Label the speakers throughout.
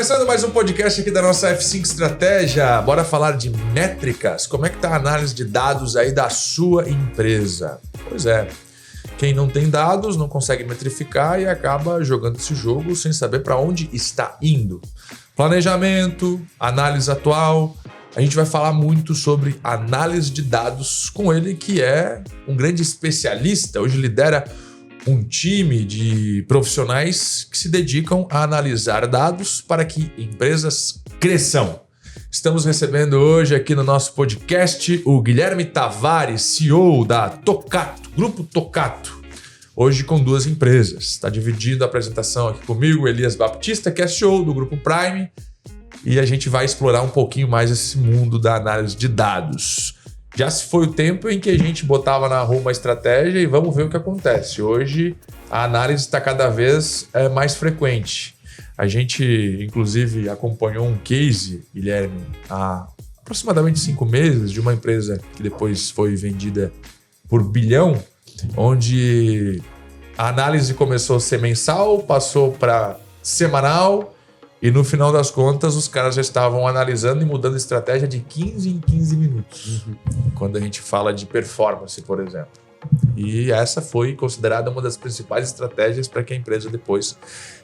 Speaker 1: Começando mais um podcast aqui da nossa F5 Estratégia. Bora falar de métricas. Como é que tá a análise de dados aí da sua empresa? Pois é, quem não tem dados não consegue metrificar e acaba jogando esse jogo sem saber para onde está indo. Planejamento, análise atual. A gente vai falar muito sobre análise de dados com ele, que é um grande especialista. Hoje lidera um time de profissionais que se dedicam a analisar dados para que empresas cresçam. Estamos recebendo hoje aqui no nosso podcast o Guilherme Tavares, CEO da Tocato, Grupo Tocato. Hoje com duas empresas. Está dividindo a apresentação aqui comigo, Elias Baptista, que é CEO do Grupo Prime, e a gente vai explorar um pouquinho mais esse mundo da análise de dados. Já se foi o tempo em que a gente botava na rua uma estratégia e vamos ver o que acontece. Hoje a análise está cada vez mais frequente. A gente, inclusive, acompanhou um case, Guilherme, há aproximadamente 5 meses, de uma empresa que depois foi vendida por $1 bilhão, onde a análise começou a ser mensal, passou para semanal, e no final das contas, os caras já estavam analisando e mudando a estratégia de 15 em 15 minutos. Quando a gente fala de performance, por exemplo. E essa foi considerada uma das principais estratégias para que a empresa depois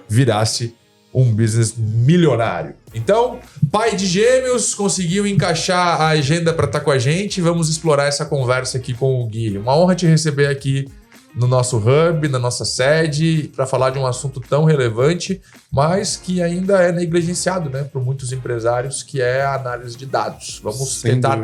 Speaker 1: virasse um business milionário. Então, pai de gêmeos conseguiu encaixar a agenda para estar com a gente. Vamos explorar essa conversa aqui com o Gui. Uma honra te receber aqui no nosso hub, na nossa sede, para falar de um assunto tão relevante, mas que ainda é negligenciado, né, por muitos empresários, que é a análise de dados. Vamos tentar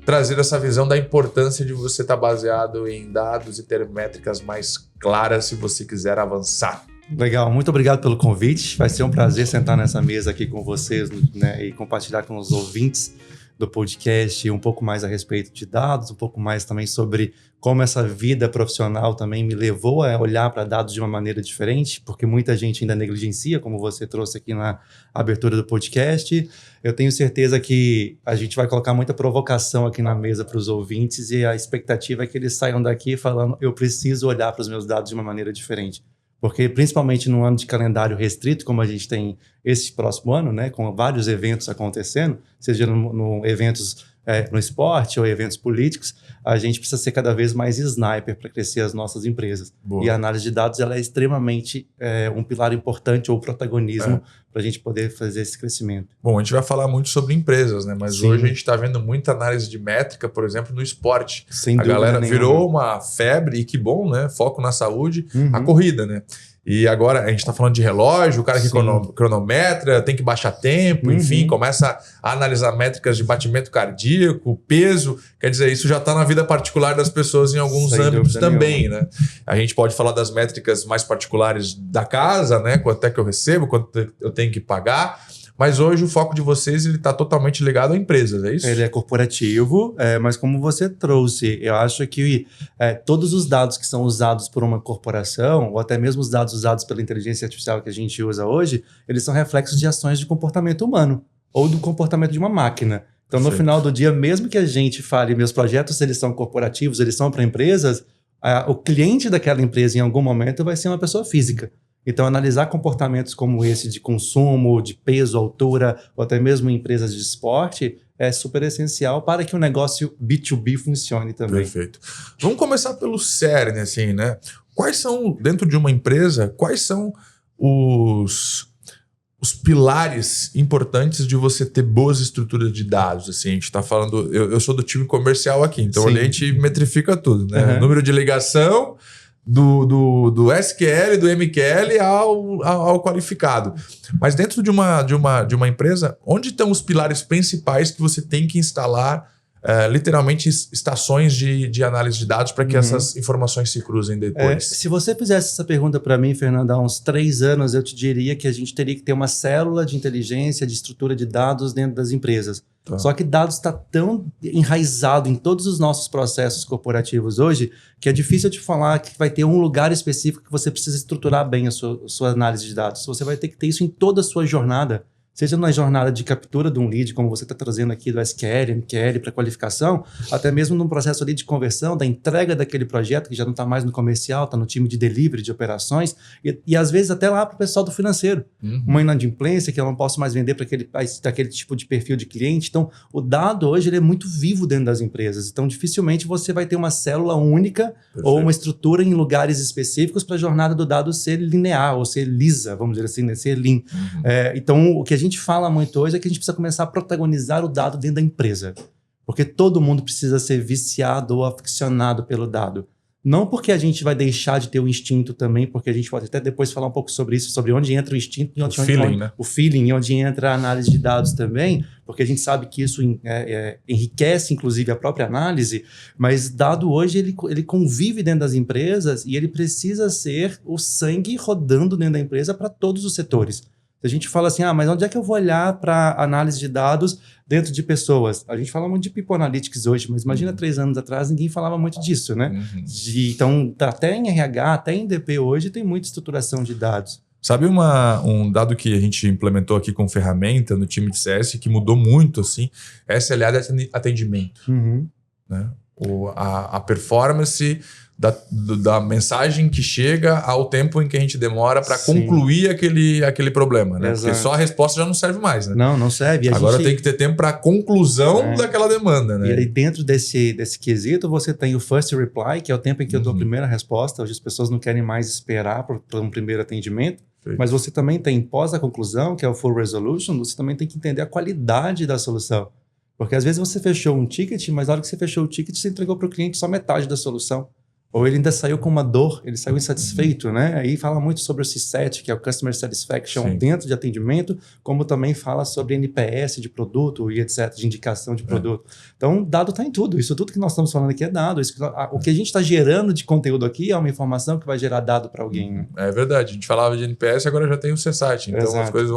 Speaker 1: trazer essa visão da importância de você estar baseado em dados e ter métricas mais claras se você quiser avançar.
Speaker 2: Legal, muito obrigado pelo convite. Vai ser um prazer sentar nessa mesa aqui com vocês, né, e compartilhar com os ouvintes do podcast um pouco mais a respeito de dados, um pouco mais também sobre como essa vida profissional também me levou a olhar para dados de uma maneira diferente, porque muita gente ainda negligencia, como você trouxe aqui na abertura do podcast. Eu tenho certeza que a gente vai colocar muita provocação aqui na mesa para os ouvintes e a expectativa é que eles saiam daqui falando: eu preciso olhar para os meus dados de uma maneira diferente. Porque principalmente num ano de calendário restrito, como a gente tem esse próximo ano, né, com vários eventos acontecendo, seja no eventos no esporte ou eventos políticos, a gente precisa ser cada vez mais sniper para crescer as nossas empresas. Boa. E a análise de dados ela é extremamente um pilar importante ou protagonismo para a gente poder fazer esse crescimento.
Speaker 1: Bom, a gente vai falar muito sobre empresas, né? Mas sim, hoje a gente está vendo muita análise de métrica, por exemplo, no esporte. Sem dúvida nenhuma. A galera virou uma febre, e que bom, né? Foco na saúde, a corrida, né? E agora a gente está falando de relógio, o cara que cronometra, tem que baixar tempo, enfim, começa a analisar métricas de batimento cardíaco, peso. Quer dizer, isso já está na vida particular das pessoas em alguns âmbitos também, né? A gente pode falar das métricas mais particulares da casa, né? Quanto é que eu recebo, quanto eu tenho que pagar. Mas hoje o foco de vocês está totalmente ligado a empresas, é isso?
Speaker 2: Ele é corporativo, mas como você trouxe, eu acho que todos os dados que são usados por uma corporação, ou até mesmo os dados usados pela inteligência artificial que a gente usa hoje, eles são reflexos de ações de comportamento humano, ou do comportamento de uma máquina. Então, no final do dia, mesmo que a gente fale, meus projetos, eles são corporativos, eles são para empresas, o cliente daquela empresa, em algum momento, vai ser uma pessoa física. Então, analisar comportamentos como esse de consumo, de peso, altura, ou até mesmo em empresas de esporte, é super essencial para que o negócio B2B funcione também.
Speaker 1: Perfeito. Vamos começar pelo cerne, assim, né? Quais são, dentro de uma empresa, quais são os pilares importantes de você ter boas estruturas de dados? Assim, a gente está falando... Eu sou do time comercial aqui, então a gente metrifica tudo, né? Número de ligação... Do SQL, do MQL ao qualificado. Mas dentro de uma empresa, onde estão os pilares principais que você tem que instalar literalmente estações de análise de dados para que essas informações se cruzem depois?
Speaker 2: Se você fizesse essa pergunta para mim, Fernando, há uns 3 anos, eu te diria que a gente teria que ter uma célula de inteligência, de estrutura de dados dentro das empresas. Tá. Só que dados está tão enraizado em todos os nossos processos corporativos hoje que é difícil de falar que vai ter um lugar específico que você precisa estruturar bem a sua análise de dados. Você vai ter que ter isso em toda a sua jornada. seja na jornada de captura de um lead, como você está trazendo aqui do SQL, MQL para qualificação, até mesmo no processo ali de conversão, da entrega daquele projeto, que já não está mais no comercial, está no time de delivery, de operações, e às vezes até lá para o pessoal do financeiro. Uma inadimplência que eu não posso mais vender para aquele tipo de perfil de cliente. Então, o dado hoje ele é muito vivo dentro das empresas. Então, dificilmente você vai ter uma célula única ou uma estrutura em lugares específicos para a jornada do dado ser linear ou ser lisa, vamos dizer assim, né? Ser lean. Então, o que a gente fala muito hoje é que a gente precisa começar a protagonizar o dado dentro da empresa. Porque todo mundo precisa ser viciado ou aficionado pelo dado. Não porque a gente vai deixar de ter o instinto também, porque a gente pode até depois falar um pouco sobre isso, sobre onde entra o instinto e o feeling, onde entra a análise de dados também, porque a gente sabe que isso enriquece, inclusive, a própria análise, mas dado hoje, ele convive dentro das empresas e ele precisa ser o sangue rodando dentro da empresa para todos os setores. A gente fala assim, mas onde é que eu vou olhar para análise de dados dentro de pessoas? A gente fala muito de People Analytics hoje, mas imagina 3 anos atrás, ninguém falava muito disso, né? Então, até em RH, até em DP hoje, tem muita estruturação de dados.
Speaker 1: Sabe um dado que a gente implementou aqui com ferramenta no time de CS, que mudou muito, assim, SLA de atendimento. Né? A performance da mensagem que chega ao tempo em que a gente demora para concluir aquele problema, né? Porque só a resposta já não serve mais, né?
Speaker 2: Não serve.
Speaker 1: Agora tem que ter tempo para a conclusão daquela demanda, né?
Speaker 2: E aí dentro desse quesito você tem o first reply, que é o tempo em que eu dou a primeira resposta. Hoje as pessoas não querem mais esperar por um primeiro atendimento. Mas você também tem pós a conclusão, que é o full resolution, você também tem que entender a qualidade da solução. Porque às vezes você fechou um ticket, mas na hora que você fechou o ticket, você entregou para o cliente só metade da solução. Ou ele ainda saiu com uma dor, ele saiu insatisfeito, né? Aí fala muito sobre o C7, que é o Customer Satisfaction dentro de atendimento, como também fala sobre NPS de produto e etc., de indicação de produto. Então, dado está em tudo. Isso tudo que nós estamos falando aqui é dado. O que a gente está gerando de conteúdo aqui é uma informação que vai gerar dado para alguém. Né?
Speaker 1: É verdade. A gente falava de NPS, agora já tem o C7. Então, as coisas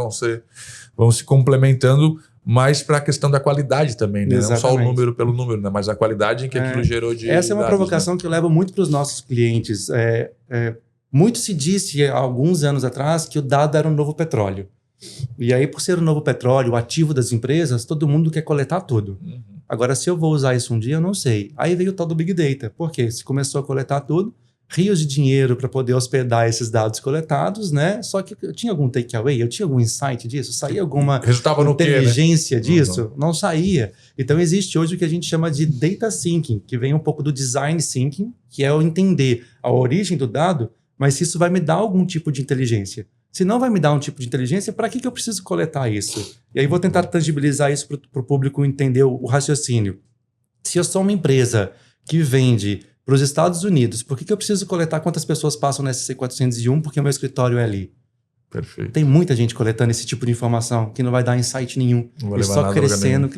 Speaker 1: vão se complementando, mais para a questão da qualidade também, né? Não só o número pelo número, né? Mas a qualidade em que aquilo gerou de
Speaker 2: Essa é uma
Speaker 1: dados,
Speaker 2: provocação, né? Que eu levo muito para os nossos clientes. Muito se disse há alguns anos atrás que o dado era um novo petróleo. E aí, por ser um novo petróleo, o ativo das empresas, todo mundo quer coletar tudo. Agora, se eu vou usar isso um dia, eu não sei. Aí veio o tal do Big Data. Por quê? Se começou a coletar tudo, rios de dinheiro para poder hospedar esses dados coletados, né? Só que eu tinha algum takeaway, eu tinha algum insight disso, saía alguma inteligência disso? Não saía. Então existe hoje o que a gente chama de data thinking, que vem um pouco do design thinking, que é o entender a origem do dado, mas se isso vai me dar algum tipo de inteligência. Se não vai me dar um tipo de inteligência, para que eu preciso coletar isso? E aí vou tentar tangibilizar isso para o público entender o raciocínio. Se eu sou uma empresa que vende para os Estados Unidos, por que eu preciso coletar quantas pessoas passam no SC401 porque o meu escritório é ali?
Speaker 1: Perfeito.
Speaker 2: Tem muita gente coletando esse tipo de informação que não vai dar insight nenhum. E só crescendo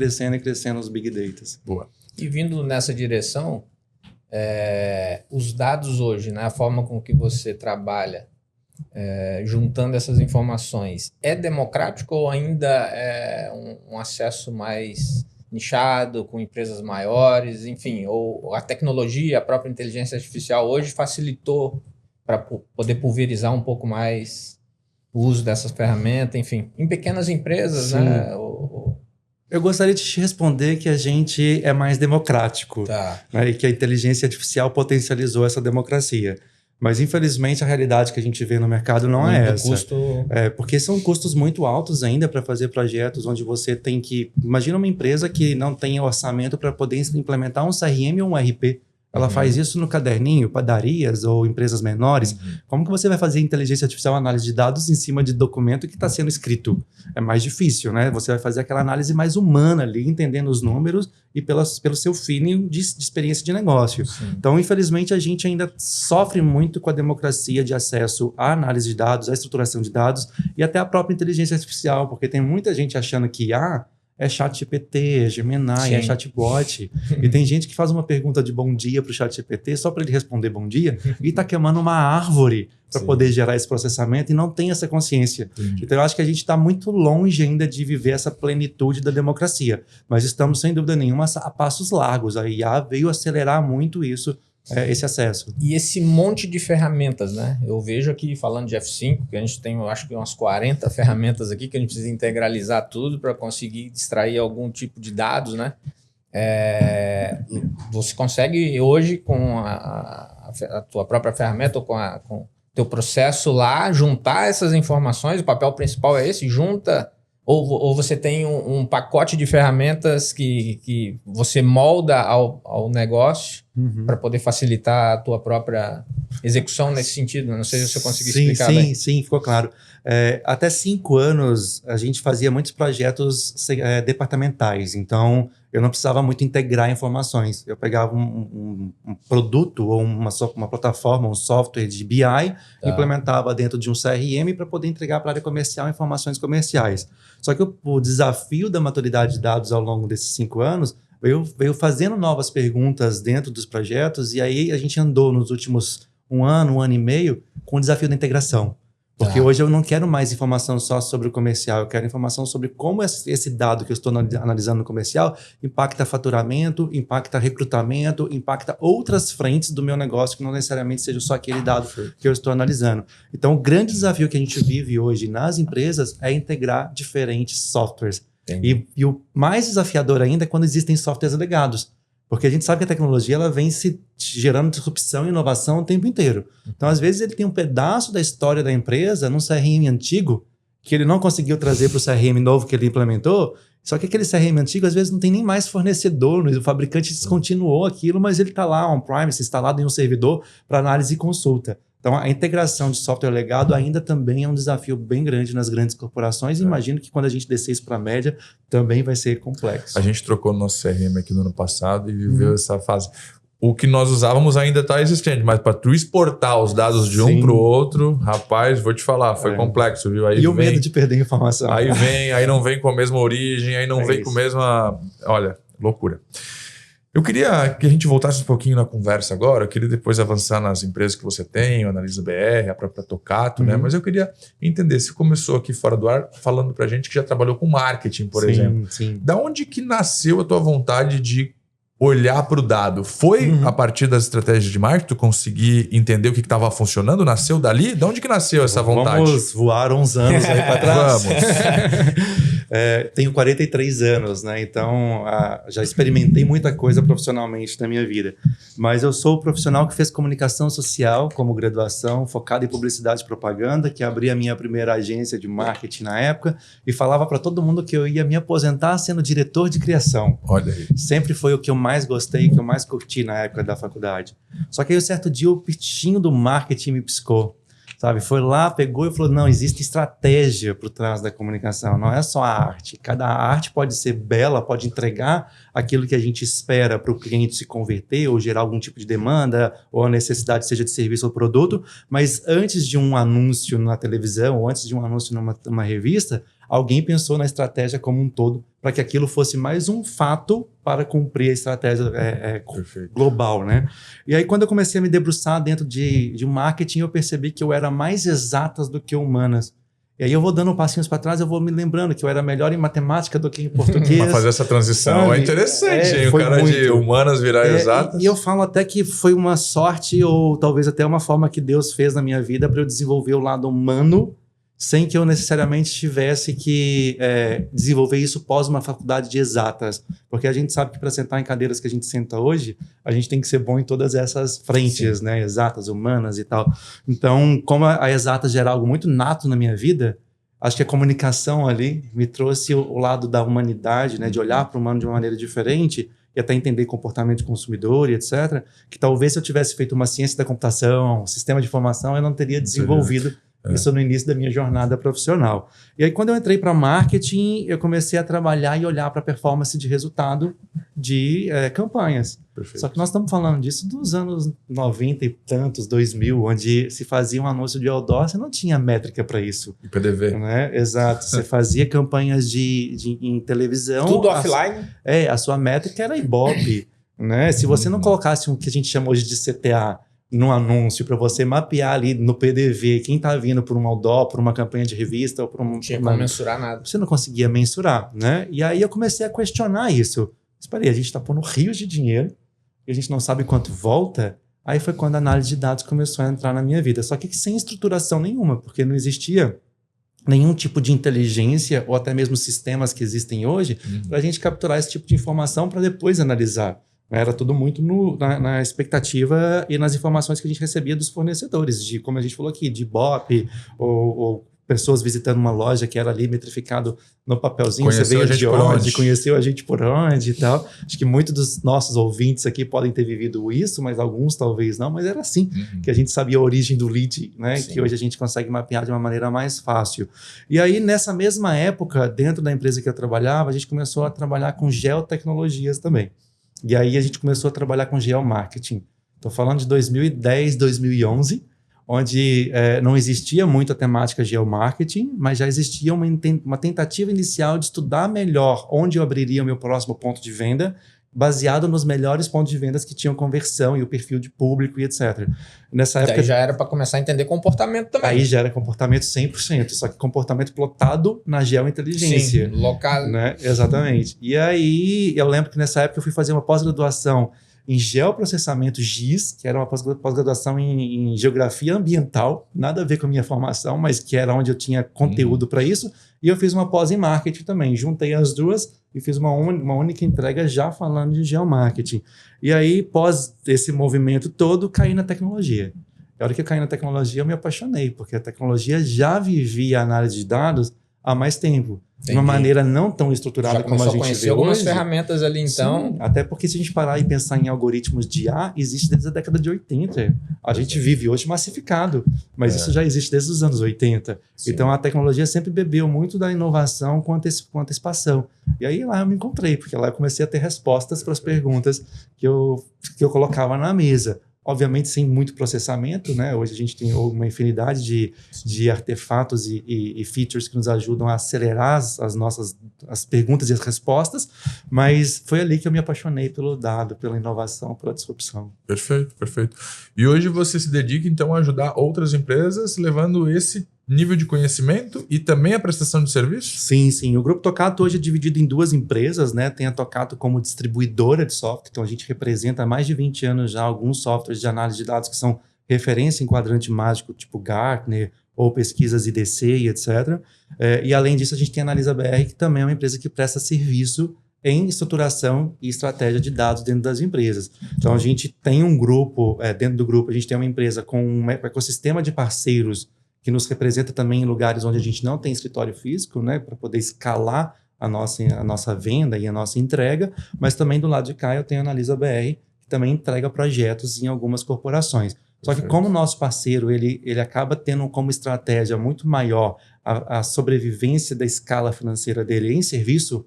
Speaker 2: os big datas.
Speaker 1: Boa.
Speaker 3: E vindo nessa direção, os dados hoje, né, a forma com que você trabalha, juntando essas informações, é democrático ou ainda é um acesso mais nichado, com empresas maiores, enfim, ou a tecnologia, a própria inteligência artificial hoje facilitou para poder pulverizar um pouco mais o uso dessas ferramentas, enfim, em pequenas empresas, né?
Speaker 2: Eu gostaria de te responder que a gente é mais democrático, né? E que a inteligência artificial potencializou essa democracia. Mas, infelizmente, a realidade que a gente vê no mercado não é essa. Porque são custos muito altos ainda para fazer projetos onde você tem que... Imagina uma empresa que não tem orçamento para poder implementar um CRM ou um RP. Ela faz isso no caderninho, padarias ou empresas menores. Como que você vai fazer inteligência artificial, análise de dados em cima de documento que está sendo escrito? É mais difícil, né? Você vai fazer aquela análise mais humana ali, entendendo os números e pelo seu feeling de experiência de negócio. Então, infelizmente, a gente ainda sofre muito com a democracia de acesso à análise de dados, à estruturação de dados e até a própria inteligência artificial, porque tem muita gente achando que é ChatGPT, é Gemini, é chatbot. E tem gente que faz uma pergunta de bom dia para o ChatGPT só para ele responder bom dia e está queimando uma árvore para poder gerar esse processamento e não tem essa consciência. Então eu acho que a gente está muito longe ainda de viver essa plenitude da democracia. Mas estamos, sem dúvida nenhuma, a passos largos. A IA veio acelerar muito isso esse acesso.
Speaker 3: E esse monte de ferramentas, né? Eu vejo aqui, falando de F5, que a gente tem, eu acho que umas 40 ferramentas aqui, que a gente precisa integralizar tudo para conseguir extrair algum tipo de dados, né? Você consegue hoje, com a tua própria ferramenta ou com o teu processo lá, juntar essas informações, o papel principal é esse, junta... Ou você tem um pacote de ferramentas que você molda ao negócio para poder facilitar a tua própria execução nesse sentido? Não sei se eu consegui explicar bem.
Speaker 2: Sim, ficou claro. Até 5 anos, a gente fazia muitos projetos departamentais. Então, eu não precisava muito integrar informações. Eu pegava um produto ou uma plataforma, um software de BI, implementava dentro de um CRM para poder entregar para a área comercial informações comerciais. Só que o desafio da maturidade de dados ao longo desses 5 anos veio fazendo novas perguntas dentro dos projetos, e aí a gente andou nos últimos um ano e meio com o desafio da integração. Porque hoje eu não quero mais informação só sobre o comercial, eu quero informação sobre como esse dado que eu estou analisando no comercial impacta faturamento, impacta recrutamento, impacta outras frentes do meu negócio, que não necessariamente seja só aquele dado que eu estou analisando. Então, o grande desafio que a gente vive hoje nas empresas é integrar diferentes softwares. E o mais desafiador ainda é quando existem softwares legados. Porque a gente sabe que a tecnologia ela vem se gerando disrupção e inovação o tempo inteiro. Então, às vezes, ele tem um pedaço da história da empresa num CRM antigo que ele não conseguiu trazer para o CRM novo que ele implementou. Só que aquele CRM antigo, às vezes, não tem nem mais fornecedor. O fabricante descontinuou aquilo, mas ele está lá on-premise, instalado em um servidor para análise e consulta. Então, a integração de software legado ainda também é um desafio bem grande nas grandes corporações. E imagino que quando a gente descer isso para a média, também vai ser complexo.
Speaker 1: A gente trocou no nosso CRM aqui no ano passado e viveu essa fase. O que nós usávamos ainda está existente, mas para tu exportar os dados de um para o outro, rapaz, vou te falar, foi complexo, viu? Aí
Speaker 2: o medo de perder informação.
Speaker 1: Aí não vem com a mesma origem, aí não vem com a mesma... Olha, loucura. Eu queria que a gente voltasse um pouquinho na conversa agora. Eu queria depois avançar nas empresas que você tem, o Analisa BR, a própria Tocato, né? Mas eu queria entender, você começou aqui fora do ar falando pra gente que já trabalhou com marketing, por exemplo.
Speaker 2: Sim.
Speaker 1: Da onde que nasceu a tua vontade de olhar para o dado? Foi a partir das estratégias de marketing tu conseguir entender o que estava funcionando? Nasceu dali? De onde que nasceu essa vontade?
Speaker 2: Vamos voar uns anos aí para trás.
Speaker 1: Vamos.
Speaker 2: Tenho 43 anos, né? Então já experimentei muita coisa profissionalmente na minha vida. Mas eu sou o profissional que fez comunicação social como graduação, focado em publicidade e propaganda, que abri a minha primeira agência de marketing na época e falava para todo mundo que eu ia me aposentar sendo diretor de criação.
Speaker 1: Olha aí.
Speaker 2: Sempre foi o que eu mais gostei, que eu mais curti na época da faculdade. Só que aí, um certo dia, o bichinho do marketing me piscou. Sabe, foi lá, pegou e falou, não, existe estratégia por trás da comunicação, não é só a arte. Cada arte pode ser bela, pode entregar aquilo que a gente espera para o cliente se converter ou gerar algum tipo de demanda ou a necessidade seja de serviço ou produto, mas antes de um anúncio na televisão ou antes de um anúncio numa revista, alguém pensou na estratégia como um todo para que aquilo fosse mais um fato para cumprir a estratégia global, né? E aí, quando eu comecei a me debruçar dentro de marketing, eu percebi que eu era mais exatas do que humanas. E aí eu vou dando passinhos para trás, eu vou me lembrando que eu era melhor em matemática do que em português.
Speaker 1: Para fazer essa transição
Speaker 2: sabe?
Speaker 1: É interessante, hein? O cara
Speaker 2: muito.
Speaker 1: De humanas virar exatas.
Speaker 2: E eu falo até que foi uma sorte ou talvez até uma forma que Deus fez na minha vida para eu desenvolver o lado humano sem que eu necessariamente tivesse que desenvolver isso pós uma faculdade de exatas. Porque a gente sabe que para sentar em cadeiras que a gente senta hoje, a gente tem que ser bom em todas essas frentes, né? Exatas, humanas e tal. Então, como a exatas gera algo muito nato na minha vida, acho que a comunicação ali me trouxe o lado da humanidade, né? De olhar para o humano de uma maneira diferente e até entender comportamento do consumidor e etc. Que talvez se eu tivesse feito uma ciência da computação, sistema de informação, eu não teria desenvolvido isso no início da minha jornada profissional. E aí, quando eu entrei para marketing, eu comecei a trabalhar e olhar para a performance de resultado de campanhas.
Speaker 1: Perfeito.
Speaker 2: Só que nós estamos falando disso dos anos 90 e tantos, 2000, onde se fazia um anúncio de outdoor, você não tinha métrica para isso.
Speaker 1: E PDV.
Speaker 2: Né? Exato. Você fazia campanhas em televisão.
Speaker 3: Tudo offline?
Speaker 2: A sua métrica era Ibope. Né? Se você não colocasse o que a gente chama hoje de CTA no anúncio para você mapear ali no PDV quem está vindo por um outdoor, por uma campanha de revista ou por um...
Speaker 3: Não tinha como mensurar nada.
Speaker 2: Você não conseguia mensurar, né? E aí eu comecei a questionar isso. Mas peraí, a gente está pondo rios de dinheiro e a gente não sabe quanto volta. Aí foi quando a análise de dados começou a entrar na minha vida. Só que sem estruturação nenhuma, porque não existia nenhum tipo de inteligência ou até mesmo sistemas que existem hoje para a gente capturar esse tipo de informação para depois analisar. Era tudo muito na expectativa e nas informações que a gente recebia dos fornecedores, de, como a gente falou aqui, de Ibope ou pessoas visitando uma loja que era ali metrificado no papelzinho,
Speaker 1: Conheceu
Speaker 2: você veio
Speaker 1: a gente
Speaker 2: de
Speaker 1: por
Speaker 2: onde,
Speaker 1: onde?
Speaker 2: conheceu a gente por onde e tal. Acho que muitos dos nossos ouvintes aqui podem ter vivido isso, mas alguns talvez não, mas era assim que a gente sabia a origem do lead, né?
Speaker 3: Sim.
Speaker 2: Que hoje a gente consegue mapear de uma maneira mais fácil. E aí, nessa mesma época, dentro da empresa que eu trabalhava, a gente começou a trabalhar com geotecnologias também. E aí a gente começou a trabalhar com geomarketing. Estou falando de 2010, 2011, onde não existia muito a temática geomarketing, mas já existia uma tentativa inicial de estudar melhor onde eu abriria o meu próximo ponto de venda, baseado nos melhores pontos de vendas que tinham conversão e o perfil de público e etc. Nessa época,
Speaker 3: Daí já era para começar a entender comportamento também.
Speaker 2: aí já era comportamento 100%, só que comportamento plotado na geointeligência.
Speaker 3: Sim, local.
Speaker 2: Né? Exatamente. E aí, eu lembro que nessa época eu fui fazer uma pós-graduação em geoprocessamento GIS, que era uma pós-graduação em geografia ambiental, nada a ver com a minha formação, mas que era onde eu tinha conteúdo para isso. E eu fiz uma pós em marketing também. Juntei as duas e fiz uma única entrega já falando de geomarketing. E aí, pós esse movimento todo, caí na tecnologia. A hora que eu caí na tecnologia, eu me apaixonei, porque a tecnologia já vivia a análise de dados há mais tempo. De uma maneira não tão estruturada
Speaker 3: Já
Speaker 2: como a
Speaker 3: começou a
Speaker 2: gente
Speaker 3: conhecer
Speaker 2: vê
Speaker 3: algumas
Speaker 2: hoje.
Speaker 3: ferramentas ali, então.
Speaker 2: Sim, até porque se a gente parar e pensar em algoritmos de IA, existe desde a década de 80. A gente vive hoje massificado, mas isso já existe desde os anos 80.
Speaker 3: Sim.
Speaker 2: Então a tecnologia sempre bebeu muito da inovação com antecipação. E aí lá eu me encontrei, porque lá eu comecei a ter respostas para as perguntas que eu colocava na mesa. Obviamente sem muito processamento, né? Hoje a gente tem uma infinidade de artefatos e features que nos ajudam a acelerar as perguntas e as respostas, mas foi ali que eu me apaixonei pelo dado, pela inovação, pela disrupção.
Speaker 1: Perfeito, perfeito. E hoje você se dedica então a ajudar outras empresas levando esse nível de conhecimento e também a prestação de serviço?
Speaker 2: Sim, sim. O Grupo Tocato hoje é dividido em duas empresas, né? Tem a Tocato como distribuidora de software, então a gente representa há mais de 20 anos já alguns softwares de análise de dados que são referência em quadrante mágico, tipo Gartner ou pesquisas IDC e etc. E além disso, a gente tem a Analisa BR, que também é uma empresa que presta serviço em estruturação e estratégia de dados dentro das empresas. Então a gente tem um grupo, dentro do grupo a gente tem uma empresa com um ecossistema de parceiros que nos representa também em lugares onde a gente não tem escritório físico, né, para poder escalar a nossa venda e a nossa entrega, mas também do lado de cá eu tenho a Analisa BR, que também entrega projetos em algumas corporações. Só que como o nosso parceiro, ele acaba tendo como estratégia muito maior a sobrevivência da escala financeira dele em serviço,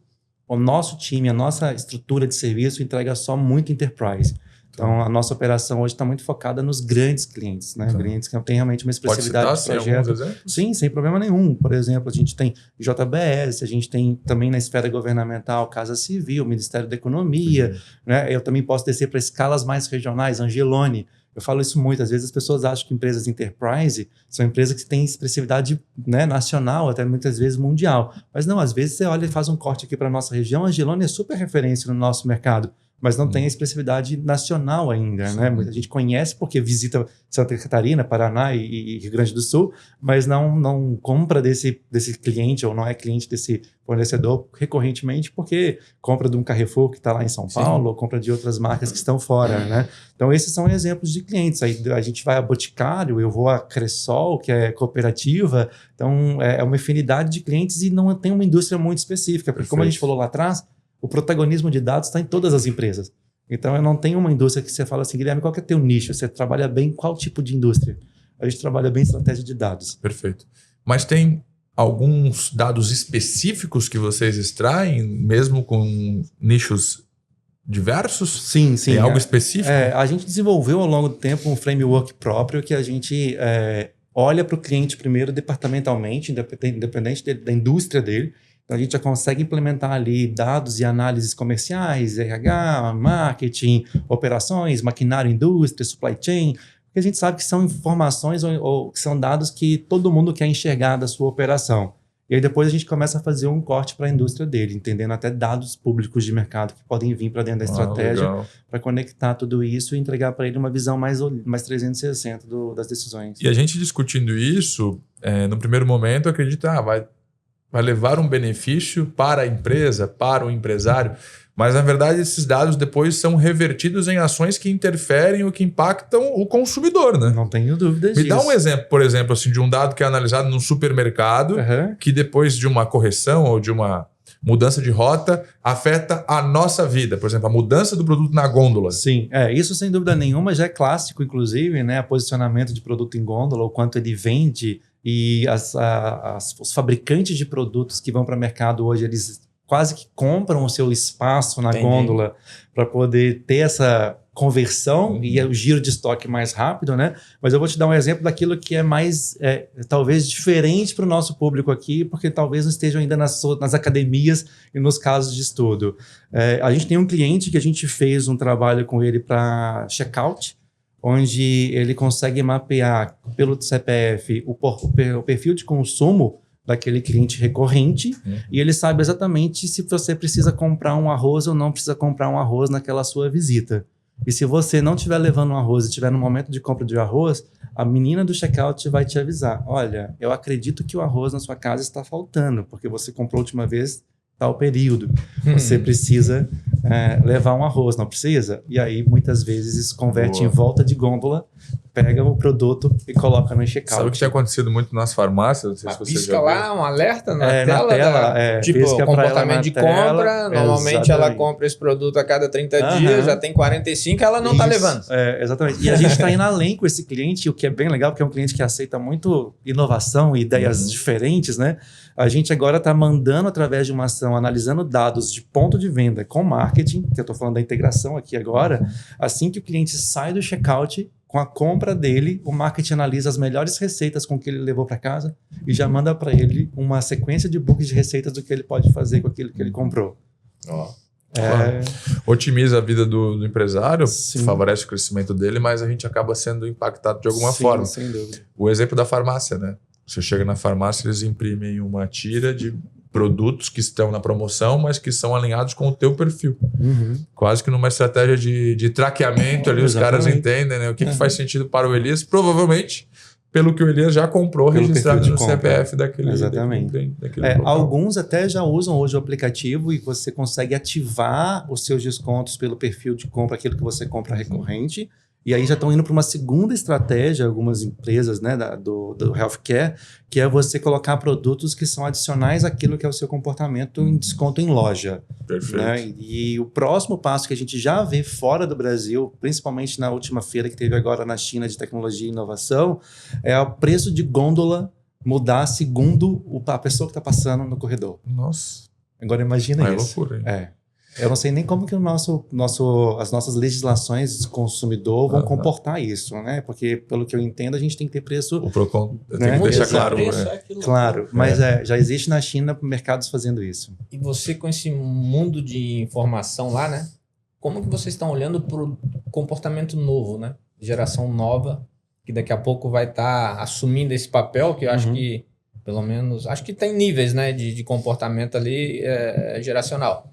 Speaker 2: o nosso time, a nossa estrutura de serviço entrega só muito enterprise. Então, a nossa operação hoje está muito focada nos grandes clientes, né? Clientes que têm realmente uma expressividade de projeto.
Speaker 1: Alguns exemplos?
Speaker 2: Sim, sem problema nenhum. Por exemplo, a gente tem JBS, a gente tem também na esfera governamental Casa Civil, Ministério da Economia, né? Eu também posso descer para escalas mais regionais, Angeloni. Eu falo isso muito, às vezes as pessoas acham que empresas enterprise são empresas que têm expressividade, né, nacional, até muitas vezes mundial. Mas não, às vezes você olha e faz um corte aqui para a nossa região, Angeloni é super referência no nosso mercado, mas não tem a expressividade nacional ainda, né? Muita gente conhece porque visita Santa Catarina, Paraná e Rio Grande do Sul, mas não compra desse cliente ou não é cliente desse fornecedor recorrentemente porque compra de um Carrefour que está lá em São Paulo ou compra de outras marcas que estão fora, né? Então esses são exemplos de clientes. Aí a gente vai a Boticário, eu vou a Cressol, que é cooperativa, então é uma infinidade de clientes e não tem uma indústria muito específica, porque como a gente falou lá atrás, o protagonismo de dados está em todas as empresas. Então, eu não tenho uma indústria que você fala assim, Guilherme, qual que é teu nicho? Você trabalha bem em qual tipo de indústria? A gente trabalha bem em estratégia de dados.
Speaker 1: Perfeito. Mas tem alguns dados específicos que vocês extraem, mesmo com nichos diversos?
Speaker 2: Sim, sim.
Speaker 1: Tem algo específico?
Speaker 2: A gente desenvolveu ao longo do tempo um framework próprio que a gente olha para o cliente primeiro departamentalmente, independente da indústria dele. Então, a gente já consegue implementar ali dados e análises comerciais, RH, marketing, operações, maquinário, indústria, supply chain, porque a gente sabe que são informações ou que são dados que todo mundo quer enxergar da sua operação. E aí depois a gente começa a fazer um corte para a indústria dele, entendendo até dados públicos de mercado que podem vir para dentro da estratégia, para conectar tudo isso e entregar para ele uma visão mais 360 das decisões.
Speaker 1: E a gente discutindo isso, no primeiro momento, acredita, vai levar um benefício para a empresa, para o empresário, mas na verdade esses dados depois são revertidos em ações que interferem ou que impactam o consumidor, né?
Speaker 2: Não tenho dúvidas disso.
Speaker 1: Me dá um exemplo, por exemplo, assim, de um dado que é analisado num supermercado, que depois de uma correção ou de uma mudança de rota afeta a nossa vida. Por exemplo, a mudança do produto na gôndola.
Speaker 2: Sim, isso sem dúvida nenhuma já é clássico, inclusive, né? Posicionamento de produto em gôndola, o quanto ele vende e os fabricantes de produtos que vão para o mercado hoje, eles quase que compram o seu espaço na gôndola para poder ter essa conversão e o giro de estoque mais rápido, né? Mas eu vou te dar um exemplo daquilo que é mais, talvez, diferente para o nosso público aqui, porque talvez não estejam ainda nas academias e nos casos de estudo. A gente tem um cliente que a gente fez um trabalho com ele para checkout, onde ele consegue mapear pelo CPF o perfil de consumo daquele cliente recorrente, e ele sabe exatamente se você precisa comprar um arroz ou não precisa comprar um arroz naquela sua visita. E se você não estiver levando um arroz e estiver no momento de compra de arroz, a menina do checkout vai te avisar: olha, eu acredito que o arroz na sua casa está faltando, porque você comprou a última vez tal período. Você precisa levar um arroz, não precisa? E aí, muitas vezes, isso converte em volta de gôndola, pega o produto e coloca no checkout.
Speaker 1: Sabe o que tem acontecido muito nas farmácias? Não sei se você
Speaker 3: pisca
Speaker 1: já
Speaker 3: lá, um alerta na tela?
Speaker 2: Na tela
Speaker 3: tipo, comportamento de compra. Normalmente
Speaker 2: exatamente.
Speaker 3: ela compra esse produto a cada 30 dias, já tem 45, ela não está levando.
Speaker 2: Exatamente. E a gente está indo além com esse cliente, o que é bem legal, porque é um cliente que aceita muito inovação e ideias diferentes, né? A gente agora está mandando, através de uma ação, analisando dados de ponto de venda com marketing, que eu estou falando da integração aqui agora, assim que o cliente sai do checkout, com a compra dele, o marketing analisa as melhores receitas com que ele levou para casa e já manda para ele uma sequência de books de receitas do que ele pode fazer com aquilo que ele comprou.
Speaker 1: Otimiza a vida do empresário, favorece o crescimento dele, mas a gente acaba sendo impactado de alguma forma.
Speaker 2: Sem dúvida.
Speaker 1: O exemplo da farmácia, né? Você chega na farmácia, eles imprimem uma tira de produtos que estão na promoção, mas que são alinhados com o teu perfil. Quase que numa estratégia de traqueamento ali, os caras entendem, né? O que faz sentido para o Elias, provavelmente pelo que o Elias já comprou, pelo registrado no CPF daquele.
Speaker 2: Exatamente.
Speaker 1: Daquele
Speaker 2: alguns até já usam hoje o aplicativo e você consegue ativar os seus descontos pelo perfil de compra, aquilo que você compra recorrente. E aí já estão indo para uma segunda estratégia, algumas empresas, né, do healthcare, que é você colocar produtos que são adicionais àquilo que é o seu comportamento em desconto em loja.
Speaker 1: Perfeito.
Speaker 2: Né? E o próximo passo que a gente já vê fora do Brasil, principalmente na última feira que teve agora na China de tecnologia e inovação, é o preço de gôndola mudar segundo a pessoa que está passando no corredor.
Speaker 1: Nossa.
Speaker 2: Agora imagina isso.
Speaker 1: É loucura, hein?
Speaker 2: Eu não sei nem como que as nossas legislações de consumidor vão comportar isso, né? Porque, pelo que eu entendo, a gente tem que ter preço...
Speaker 1: O Procon tem que deixar claro.
Speaker 2: Claro, mas já existe na China mercados fazendo isso.
Speaker 3: E você, com esse mundo de informação lá, né? Como que vocês estão olhando para o comportamento novo, né? Geração nova, que daqui a pouco vai estar assumindo esse papel, que eu acho que, pelo menos... Acho que tem níveis, né? De comportamento ali geracional.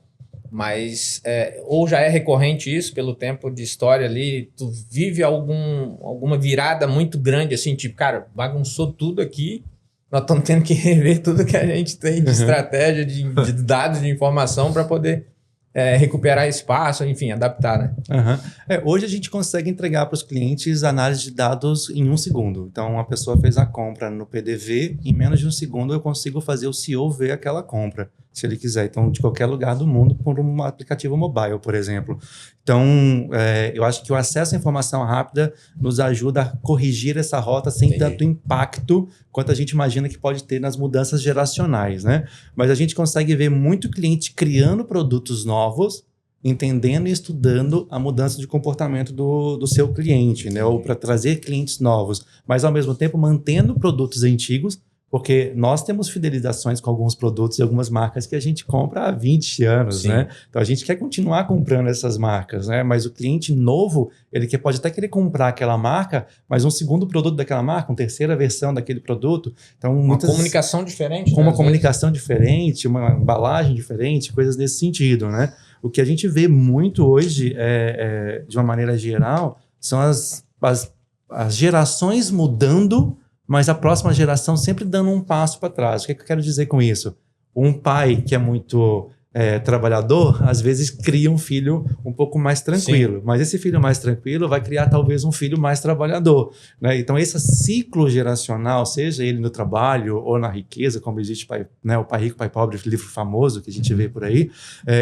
Speaker 3: Mas ou já é recorrente isso pelo tempo de história ali, tu vive alguma virada muito grande assim, tipo, cara, bagunçou tudo aqui, nós estamos tendo que rever tudo que a gente tem de estratégia, de dados, de informação para poder recuperar espaço, enfim, adaptar, né?
Speaker 2: Hoje a gente consegue entregar para os clientes análise de dados em 1 segundo. Então, a pessoa fez a compra no PDV, em menos de 1 segundo eu consigo fazer o CEO ver aquela compra, se ele quiser. Então, de qualquer lugar do mundo, por um aplicativo mobile, por exemplo. Então, eu acho que o acesso à informação rápida nos ajuda a corrigir essa rota sem tanto impacto quanto a gente imagina que pode ter nas mudanças geracionais, né? Mas a gente consegue ver muito cliente criando produtos novos, entendendo e estudando a mudança de comportamento do seu cliente, né? Ou para trazer clientes novos, mas ao mesmo tempo mantendo produtos antigos, Porque nós temos fidelizações com alguns produtos e algumas marcas que a gente compra há 20 anos,
Speaker 3: Sim.
Speaker 2: né? Então a gente quer continuar comprando essas marcas, né? Mas o cliente novo, pode até querer comprar aquela marca, mas um segundo produto daquela marca, uma terceira versão daquele produto. Então,
Speaker 3: Uma comunicação diferente.
Speaker 2: Com
Speaker 3: né,
Speaker 2: uma comunicação diferente, uma embalagem diferente, coisas nesse sentido, né? O que a gente vê muito hoje, de uma maneira geral, são as gerações mudando, mas a próxima geração sempre dando um passo para trás. O que eu quero dizer com isso? Um pai que é muito trabalhador, às vezes cria um filho um pouco mais tranquilo. Sim. Mas esse filho mais tranquilo vai criar talvez um filho mais trabalhador, né? Então esse ciclo geracional, seja ele no trabalho ou na riqueza, como existe o Pai Rico, Pai Pobre, livro famoso que a gente vê por aí,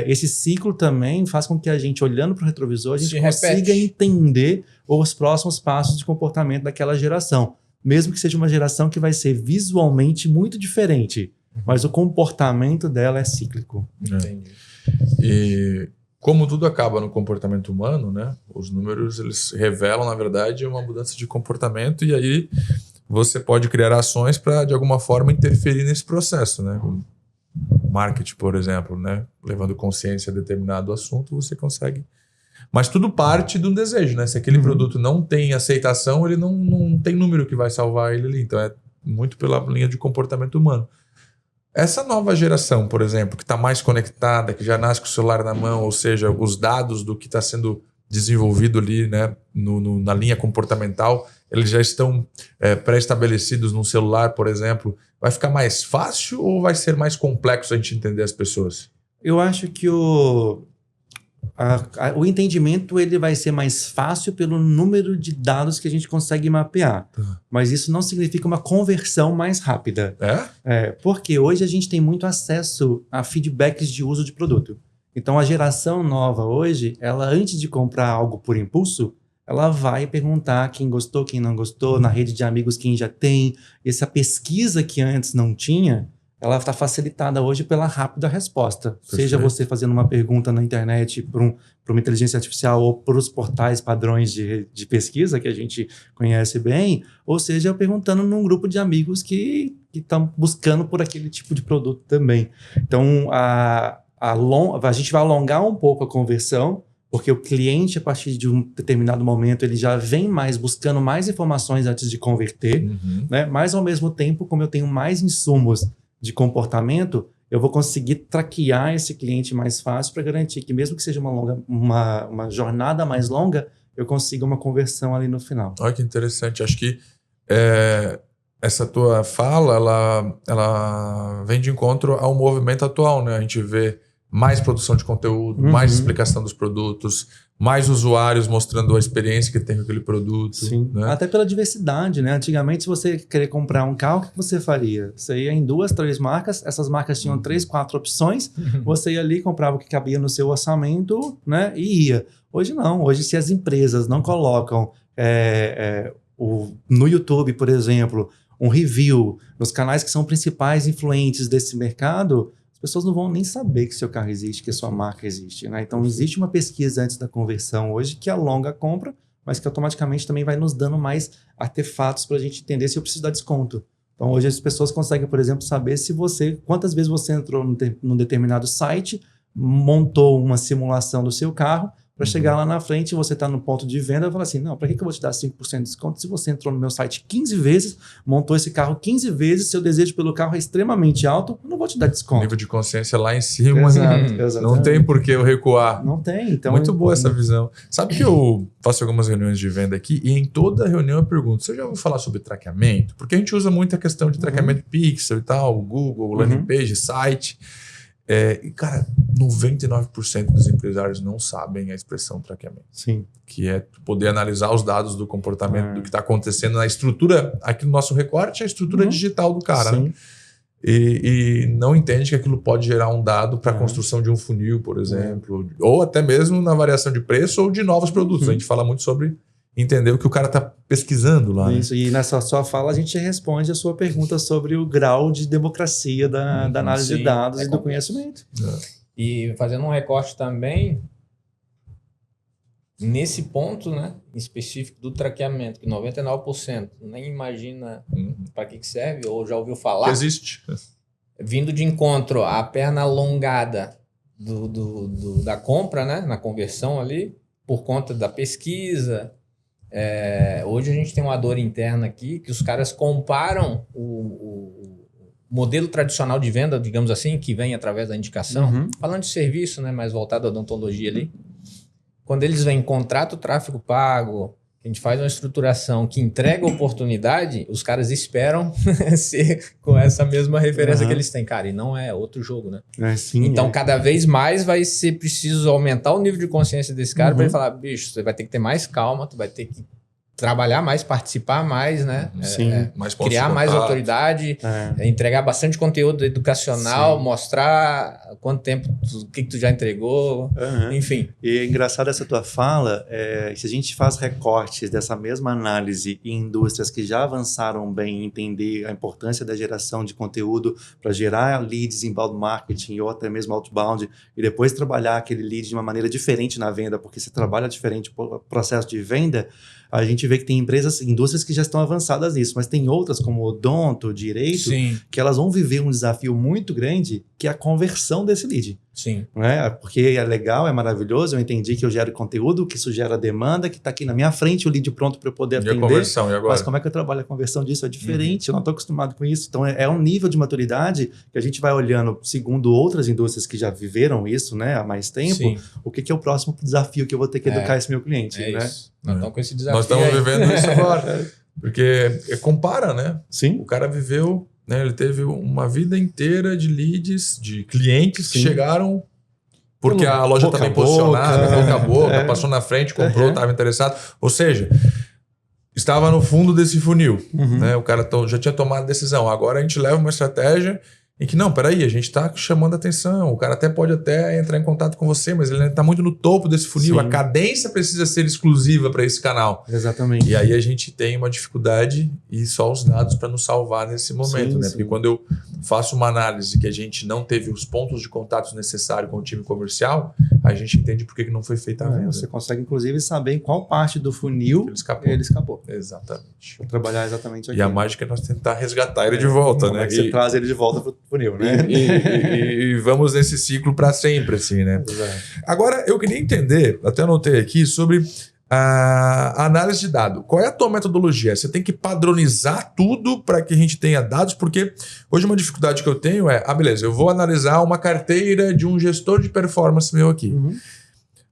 Speaker 2: esse ciclo também faz com que a gente, olhando para o retrovisor, a gente consiga entender os próximos passos de comportamento daquela geração. Mesmo que seja uma geração que vai ser visualmente muito diferente, mas o comportamento dela é cíclico.
Speaker 3: Entendi.
Speaker 1: E como tudo acaba no comportamento humano, né? Os números, eles revelam, na verdade, uma mudança de comportamento, e aí você pode criar ações para, de alguma forma, interferir nesse processo, né? O marketing, por exemplo, né? Levando consciência a determinado assunto, você consegue... Mas tudo parte de um desejo, né? Se aquele produto não tem aceitação, ele não tem número que vai salvar ele ali. Então é muito pela linha de comportamento humano. Essa nova geração, por exemplo, que está mais conectada, que já nasce com o celular na mão, ou seja, os dados do que está sendo desenvolvido ali, né, na linha comportamental, eles já estão pré-estabelecidos no celular, por exemplo. Vai ficar mais fácil ou vai ser mais complexo a gente entender as pessoas?
Speaker 2: Eu acho que o entendimento ele vai ser mais fácil pelo número de dados que a gente consegue mapear. Mas isso não significa uma conversão mais rápida. Porque hoje a gente tem muito acesso a feedbacks de uso de produto. Então a geração nova hoje, ela antes de comprar algo por impulso, ela vai perguntar quem gostou, quem não gostou, na rede de amigos quem já tem. Essa pesquisa que antes não tinha, ela está facilitada hoje pela rápida resposta. Perfeito. Seja você fazendo uma pergunta na internet para uma inteligência artificial ou para os portais padrões de pesquisa que a gente conhece bem, ou seja, perguntando num grupo de amigos que estão buscando por aquele tipo de produto também. Então, a gente vai alongar um pouco a conversão, porque o cliente, a partir de um determinado momento, ele já vem mais buscando mais informações antes de converter, né? Mas, ao mesmo tempo, como eu tenho mais insumos de comportamento, eu vou conseguir traquear esse cliente mais fácil para garantir que, mesmo que seja uma jornada mais longa, eu consiga uma conversão ali no final.
Speaker 1: Olha que interessante. Acho que essa tua fala, ela vem de encontro ao movimento atual, né? A gente vê mais produção de conteúdo, mais explicação dos produtos, mais usuários mostrando a experiência que tem com aquele produto.
Speaker 2: Sim.
Speaker 1: Né?
Speaker 2: Até pela diversidade, né? Antigamente, se você querer comprar um carro, o que você faria? Você ia em 2, 3 marcas, essas marcas tinham 3, 4 opções, você ia ali, comprava o que cabia no seu orçamento, né? E ia. Hoje não. Hoje, se as empresas não colocam no YouTube, por exemplo, um review nos canais que são principais influentes desse mercado, as pessoas não vão nem saber que seu carro existe, que a sua marca existe, né? Então, existe uma pesquisa antes da conversão hoje que alonga a compra, mas que automaticamente também vai nos dando mais artefatos para a gente entender se eu preciso dar desconto. Então, hoje as pessoas conseguem, por exemplo, saber quantas vezes você entrou num determinado site, montou uma simulação do seu carro, para chegar lá na frente, você está no ponto de venda e fala assim, não, para que eu vou te dar 5% de desconto se você entrou no meu site 15 vezes, montou esse carro 15 vezes, seu desejo pelo carro é extremamente alto, eu não vou te dar desconto.
Speaker 1: Nível de consciência lá em cima.
Speaker 2: Exato.
Speaker 1: Não tem por que eu recuar.
Speaker 2: Não tem. Então,
Speaker 1: muito boa essa visão. Sabe que eu faço algumas reuniões de venda aqui e em toda reunião eu pergunto, você já ouviu falar sobre traqueamento? Porque a gente usa muito a questão de traqueamento pixel e tal, Google, landing page, site. E, cara, 99% dos empresários não sabem a expressão traqueamento.
Speaker 2: Sim.
Speaker 1: Que é poder analisar os dados do comportamento do que está acontecendo na estrutura, aqui no nosso recorte, a estrutura digital do cara. Né? E não entende que aquilo pode gerar um dado para a construção de um funil, por exemplo, ou até mesmo na variação de preço ou de novos produtos. A gente fala muito sobre entender o que o cara está pesquisando lá.
Speaker 2: Isso, né? E nessa sua fala a gente responde a sua pergunta sobre o grau de democracia da análise de dados e do conhecimento.
Speaker 3: E fazendo um recorte também, Nesse ponto, né, em específico do traqueamento, que 99% nem imagina para que serve, ou já ouviu falar.
Speaker 1: Que existe.
Speaker 3: Vindo de encontro à perna alongada da compra, né, na conversão ali, por conta da pesquisa. Hoje a gente tem uma dor interna aqui, que os caras comparam o modelo tradicional de venda, digamos assim, que vem através da indicação, falando de serviço, né, mais voltado à odontologia ali. Quando eles vêm contrato tráfego pago, a gente faz uma estruturação que entrega oportunidade, os caras esperam ser com essa mesma referência que eles têm. Cara, e não é outro jogo, né? Então, cada vez mais vai ser preciso aumentar o nível de consciência desse cara para ele falar, bicho, você vai ter que ter mais calma, tu vai ter que trabalhar mais, participar mais, né?
Speaker 1: Mais
Speaker 3: criar mais autoridade, entregar bastante conteúdo educacional, mostrar quanto tempo, o que tu já entregou, enfim.
Speaker 2: E é engraçado essa tua fala, se a gente faz recortes dessa mesma análise em indústrias que já avançaram bem em entender a importância da geração de conteúdo para gerar leads inbound marketing ou até mesmo outbound, e depois trabalhar aquele lead de uma maneira diferente na venda, porque você trabalha diferente o processo de venda, a gente vê que tem indústrias que já estão avançadas nisso, mas tem outras como odonto, direito, que elas vão viver um desafio muito grande, que é a conversão desse lead.
Speaker 3: Sim.
Speaker 2: Né? Porque é legal, é maravilhoso, eu entendi que eu gero conteúdo, que isso gera demanda, que está aqui na minha frente o lead pronto para eu poder atender.
Speaker 1: E a conversão, e agora?
Speaker 2: Mas como é que eu trabalho a conversão disso? É diferente, eu não estou acostumado com isso. Então é um nível de maturidade que a gente vai olhando, segundo outras indústrias que já viveram isso, né, há mais tempo, o que é o próximo desafio que eu vou ter que educar esse meu cliente. Né?
Speaker 3: Isso. Nós estamos com esse desafio.
Speaker 1: Nós estamos vivendo isso agora. Porque compara, né?
Speaker 2: Sim.
Speaker 1: O cara viveu, né? Ele teve uma vida inteira de leads, de clientes que chegaram porque a loja está bem posicionada, boca a boca, passou na frente, comprou, estava interessado. Ou seja, estava no fundo desse funil. Né? O cara já tinha tomado a decisão. Agora a gente leva uma estratégia em que, não, peraí, a gente está chamando atenção. O cara até pode entrar em contato com você, mas ele está muito no topo desse funil. Sim. A cadência precisa ser exclusiva para esse canal.
Speaker 2: Exatamente.
Speaker 1: E aí a gente tem uma dificuldade e só os dados para nos salvar nesse momento. Né? Porque quando eu faço uma análise que a gente não teve os pontos de contato necessários com o time comercial, a gente entende por que não foi feita a venda.
Speaker 2: Você consegue, inclusive, saber em qual parte do funil ele escapou.
Speaker 1: Exatamente.
Speaker 2: Vou trabalhar exatamente aqui.
Speaker 1: E a mágica é nós tentar resgatar ele de volta. Né?
Speaker 2: Você traz ele de volta para o funil, né?
Speaker 1: E vamos nesse ciclo para sempre, assim, né?
Speaker 2: Exato.
Speaker 1: Agora, eu queria entender, até anotei aqui, sobre a análise de dado. Qual é a tua metodologia? Você tem que padronizar tudo para que a gente tenha dados, porque hoje uma dificuldade que eu tenho é, beleza, eu vou analisar uma carteira de um gestor de performance meu aqui.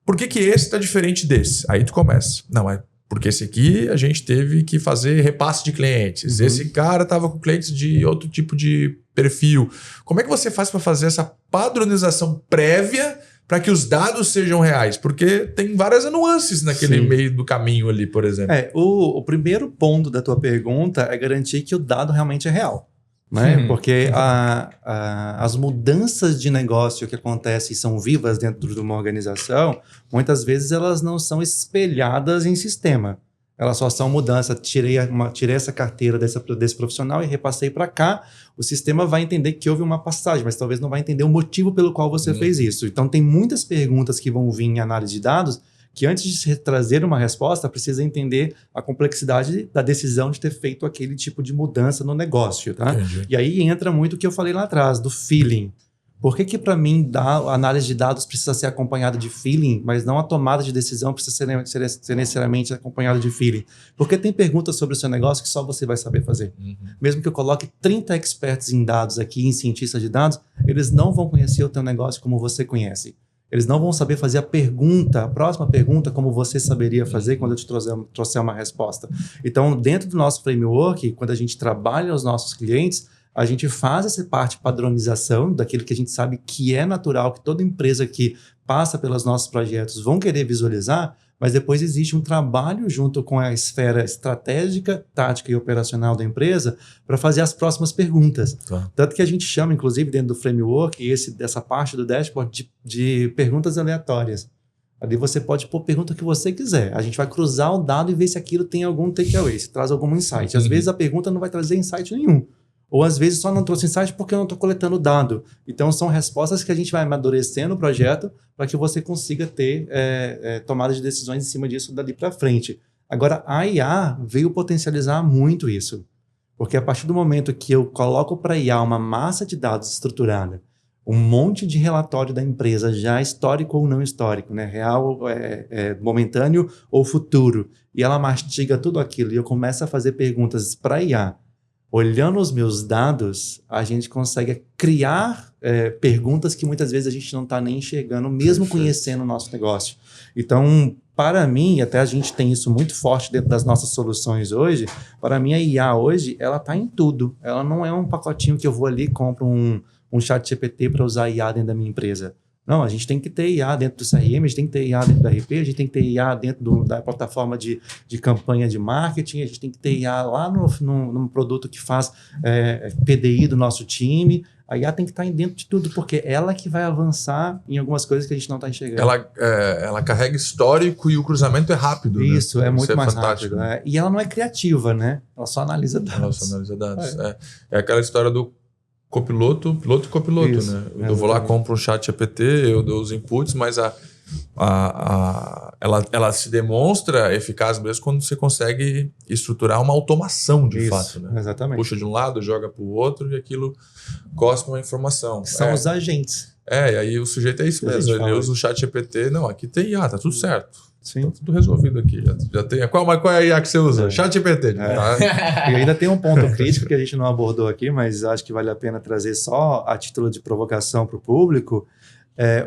Speaker 1: Por que esse está diferente desse? Aí tu começa. Não, porque esse aqui a gente teve que fazer repasse de clientes. Esse cara estava com clientes de outro tipo de perfil. Como é que você faz para fazer essa padronização prévia para que os dados sejam reais? Porque tem várias nuances naquele meio do caminho ali, por exemplo.
Speaker 2: O primeiro ponto da tua pergunta é garantir que o dado realmente é real. Né? Porque as mudanças de negócio que acontecem e são vivas dentro de uma organização, muitas vezes elas não são espelhadas em sistema. Elas só são mudança. Tirei essa carteira desse profissional e repassei para cá. O sistema vai entender que houve uma passagem, mas talvez não vai entender o motivo pelo qual você fez isso. Então, tem muitas perguntas que vão vir em análise de dados que antes de se trazer uma resposta, precisa entender a complexidade da decisão de ter feito aquele tipo de mudança no negócio. Tá? E aí entra muito o que eu falei lá atrás, do feeling. Por que para mim a análise de dados precisa ser acompanhada de feeling, mas não a tomada de decisão precisa ser necessariamente acompanhada de feeling? Porque tem perguntas sobre o seu negócio que só você vai saber fazer. Mesmo que eu coloque 30 experts em dados aqui, em cientistas de dados, eles não vão conhecer o teu negócio como você conhece. Eles não vão saber fazer a próxima pergunta como você saberia fazer quando eu te trouxer uma resposta. Então, dentro do nosso framework, quando a gente trabalha os nossos clientes, a gente faz essa parte de padronização daquilo que a gente sabe que é natural, que toda empresa que passa pelos nossos projetos vão querer visualizar, mas depois existe um trabalho junto com a esfera estratégica, tática e operacional da empresa para fazer as próximas perguntas. Tanto que a gente chama, inclusive, dentro do framework, dessa parte do dashboard de perguntas aleatórias. Ali você pode pôr a pergunta que você quiser. A gente vai cruzar o dado e ver se aquilo tem algum takeaway, se traz algum insight. Às vezes a pergunta não vai trazer insight nenhum. Ou às vezes só não trouxe insight porque eu não estou coletando dado. Então são respostas que a gente vai amadurecer no projeto para que você consiga ter tomada de decisões em cima disso dali para frente. Agora, a IA veio potencializar muito isso. Porque a partir do momento que eu coloco para a IA uma massa de dados estruturada, um monte de relatório da empresa, já histórico ou não histórico, né? Real, momentâneo ou futuro, e ela mastiga tudo aquilo e eu começo a fazer perguntas para a IA, olhando os meus dados, a gente consegue criar perguntas que muitas vezes a gente não está nem enxergando, mesmo conhecendo o nosso negócio. Então, para mim, até a gente tem isso muito forte dentro das nossas soluções hoje, para mim a IA hoje, ela está em tudo. Ela não é um pacotinho que eu vou ali e compro um chat GPT para usar IA dentro da minha empresa. Não, a gente tem que ter IA dentro do CRM, a gente tem que ter IA dentro do RP, a gente tem que ter IA dentro da plataforma de campanha de marketing, a gente tem que ter IA lá no produto que faz PDI do nosso time. A IA tem que estar dentro de tudo, porque ela que vai avançar em algumas coisas que a gente não está enxergando.
Speaker 1: Ela carrega histórico e o cruzamento é rápido.
Speaker 2: Isso,
Speaker 1: né?
Speaker 2: é muito mais
Speaker 1: fantástico.
Speaker 2: rápido. E ela não é criativa, né? Ela só analisa dados.
Speaker 1: Ela só analisa dados. É aquela história do copiloto, piloto e copiloto, isso, né? Eu vou lá, compro um chat GPT, eu dou os inputs, mas ela se demonstra eficaz mesmo quando você consegue estruturar uma automação de fato, né?
Speaker 2: Exatamente.
Speaker 1: Puxa de um lado, joga para o outro e aquilo cospe uma informação.
Speaker 2: São os agentes.
Speaker 1: E aí o sujeito é isso mesmo, ele usa o chat GPT, não, aqui tem IA, tá tudo certo.
Speaker 2: Sim.
Speaker 1: Tá tudo resolvido aqui. Já tem. Qual é a IA que você usa? Chat GPT. Tá?
Speaker 2: E ainda tem um ponto crítico que a gente não abordou aqui, mas acho que vale a pena trazer só a título de provocação para o público,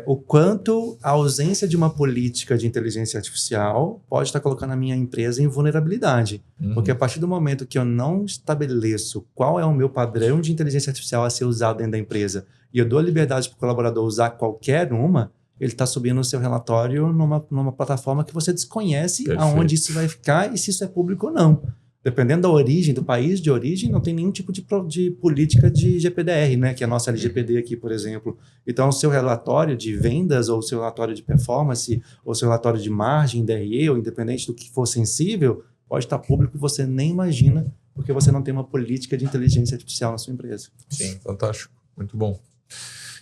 Speaker 2: o quanto a ausência de uma política de inteligência artificial pode estar colocando a minha empresa em vulnerabilidade. Porque a partir do momento que eu não estabeleço qual é o meu padrão de inteligência artificial a ser usado dentro da empresa e eu dou a liberdade para o colaborador usar qualquer uma, ele está subindo o seu relatório numa plataforma que você desconhece aonde isso vai ficar e se isso é público ou não. Dependendo da origem, do país de origem, não tem nenhum tipo de política de GPDR, né? Que é a nossa LGPD aqui, por exemplo. Então, o seu relatório de vendas, ou o seu relatório de performance, ou o seu relatório de margem, DRE, ou independente do que for sensível, pode estar público e você nem imagina, porque você não tem uma política de inteligência artificial na sua empresa.
Speaker 1: Sim, fantástico. Muito bom.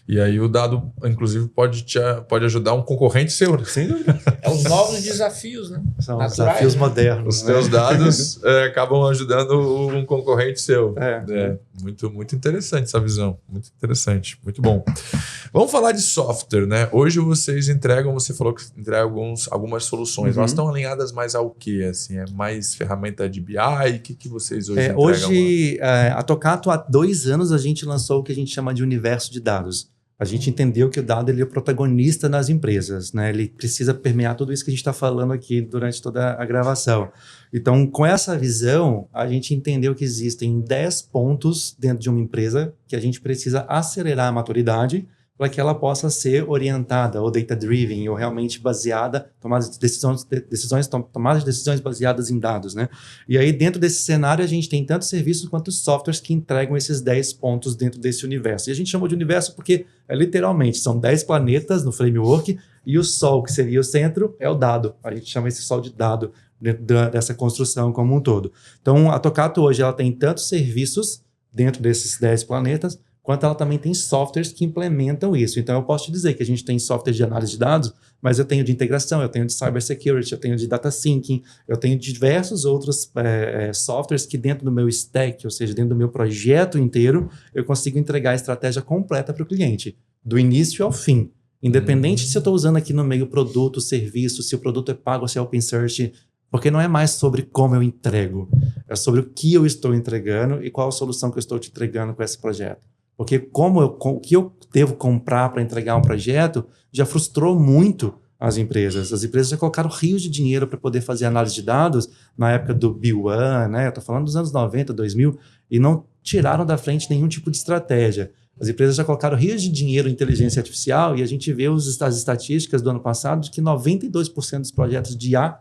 Speaker 1: E aí o dado, inclusive, pode ajudar um concorrente seu. Sem dúvida.
Speaker 3: É os novos desafios, né?
Speaker 2: São desafios modernos.
Speaker 1: Os seus dados acabam ajudando um concorrente seu. Muito, muito interessante essa visão. Muito interessante. Muito bom. Vamos falar de software, né? Hoje vocês entregam, você falou que entregam algumas soluções. Elas estão alinhadas mais ao quê? Assim, é mais ferramenta de BI? O que vocês hoje entregam?
Speaker 2: Hoje, a Tocato, há 2 anos, a gente lançou o que a gente chama de universo de dados. A gente entendeu que o dado ele é o protagonista nas empresas, né? Ele precisa permear tudo isso que a gente está falando aqui durante toda a gravação. Então, com essa visão, a gente entendeu que existem 10 pontos dentro de uma empresa que a gente precisa acelerar a maturidade para que ela possa ser orientada ou data-driven ou realmente baseada, tomadas de decisões baseadas em dados, né? E aí, dentro desse cenário, a gente tem tanto serviços quanto softwares que entregam esses 10 pontos dentro desse universo. E a gente chamou de universo porque, literalmente, são 10 planetas no framework e o Sol, que seria o centro, é o dado. A gente chama esse Sol de dado dentro dessa construção como um todo. Então, a Tocato hoje ela tem tantos serviços dentro desses 10 planetas, quanto ela também tem softwares que implementam isso. Então, eu posso te dizer que a gente tem software de análise de dados, mas eu tenho de integração, eu tenho de cybersecurity, eu tenho de data syncing, eu tenho diversos outros softwares que dentro do meu stack, ou seja, dentro do meu projeto inteiro, eu consigo entregar a estratégia completa para o cliente, do início ao fim. Independente se eu estou usando aqui no meio produto, serviço, se o produto é pago ou se é open source, porque não é mais sobre como eu entrego, é sobre o que eu estou entregando e qual a solução que eu estou te entregando com esse projeto. Porque o que eu devo comprar para entregar um projeto já frustrou muito as empresas. As empresas já colocaram rios de dinheiro para poder fazer análise de dados na época do B1, né? Eu estou falando dos anos 90, 2000, e não tiraram da frente nenhum tipo de estratégia. As empresas já colocaram rios de dinheiro em inteligência artificial e a gente vê as estatísticas do ano passado de que 92% dos projetos de IA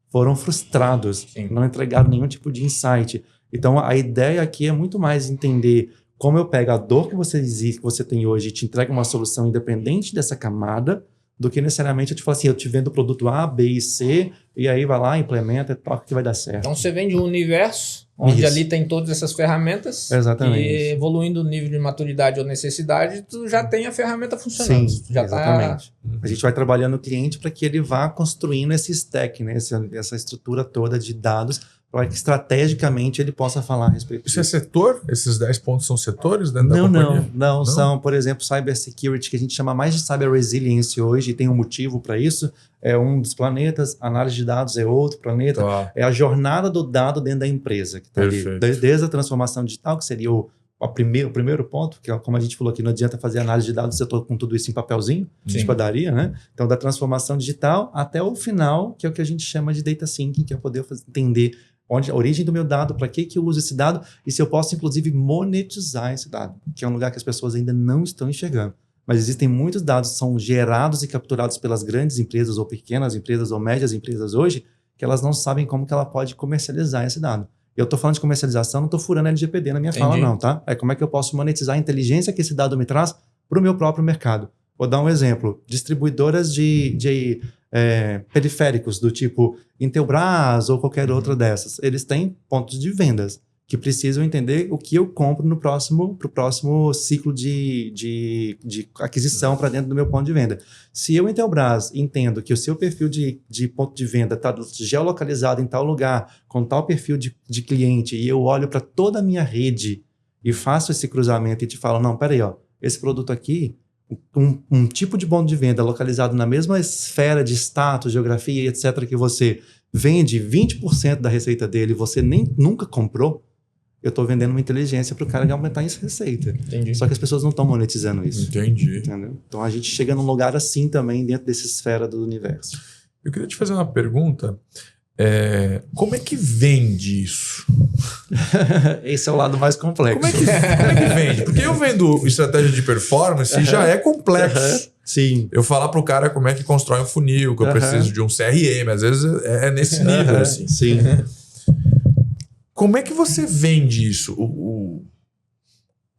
Speaker 2: foram frustrados, não entregaram nenhum tipo de insight. Então, a ideia aqui é muito mais entender como eu pego a dor que você tem hoje e te entrego uma solução independente dessa camada, do que necessariamente eu te falo assim, eu te vendo o produto A, B e C, e aí vai lá, implementa e toca que vai dar certo.
Speaker 3: Então você vende um universo Onde
Speaker 2: Isso.
Speaker 3: ali tem todas essas ferramentas.
Speaker 2: Exatamente.
Speaker 3: E evoluindo o nível de maturidade ou necessidade, tu já tem a ferramenta funcionando.
Speaker 2: Sim,
Speaker 3: Já
Speaker 2: exatamente.
Speaker 3: Tá...
Speaker 2: A gente vai trabalhando o cliente para que ele vá construindo esse stack, né? Essa estrutura toda de dados, para que estrategicamente ele possa falar a respeito
Speaker 1: Isso é
Speaker 2: disso.
Speaker 1: setor? Esses 10 pontos são setores dentro da companhia?
Speaker 2: Não. São, por exemplo, cybersecurity, que a gente chama mais de cyber resilience hoje, e tem um motivo para isso. É um dos planetas, análise de dados é outro planeta.
Speaker 1: Tá.
Speaker 2: É a jornada do dado dentro da empresa, que está ali.
Speaker 1: Perfeito.
Speaker 2: Desde a transformação digital, que seria o primeiro ponto, que é como a gente falou aqui, não adianta fazer análise de dados se eu estou com tudo isso em papelzinho, de padaria, né? Então, da transformação digital até o final, que é o que a gente chama de data syncing, que é poder entender a origem do meu dado, para que eu uso esse dado e se eu posso, inclusive, monetizar esse dado, que é um lugar que as pessoas ainda não estão enxergando. Mas existem muitos dados que são gerados e capturados pelas grandes empresas ou pequenas empresas ou médias empresas hoje, que elas não sabem como que ela pode comercializar esse dado. Eu estou falando de comercialização, não estou furando LGPD na minha fala não, tá? É como é que eu posso monetizar a inteligência que esse dado me traz para o meu próprio mercado. Vou dar um exemplo. Distribuidoras de periféricos do tipo Intelbras ou qualquer outra dessas. Eles têm pontos de vendas que precisam entender o que eu compro pro próximo ciclo de aquisição para dentro do meu ponto de venda. Se eu, Intelbras, entendo que o seu perfil de ponto de venda está geolocalizado em tal lugar, com tal perfil de cliente, e eu olho para toda a minha rede e faço esse cruzamento e te falo, não, peraí, ó, esse produto aqui, um tipo de ponto de venda localizado na mesma esfera de status, geografia, etc., que você vende 20% da receita dele e você nunca comprou, eu estou vendendo uma inteligência para o cara aumentar essa receita.
Speaker 3: Entendi.
Speaker 2: Só que as pessoas não estão monetizando isso.
Speaker 1: Entendi.
Speaker 2: Entendeu? Então a gente chega num lugar assim também dentro dessa esfera do universo.
Speaker 1: Eu queria te fazer uma pergunta. Como é que vende isso?
Speaker 2: Esse é o lado mais complexo.
Speaker 1: Como é que vende? Porque eu vendo estratégia de performance já é complexo.
Speaker 2: Sim.
Speaker 1: Eu falar pro cara como é que constrói um funil, que eu preciso de um CRM, às vezes é nesse nível, assim.
Speaker 2: Sim.
Speaker 1: Como é que você vende isso?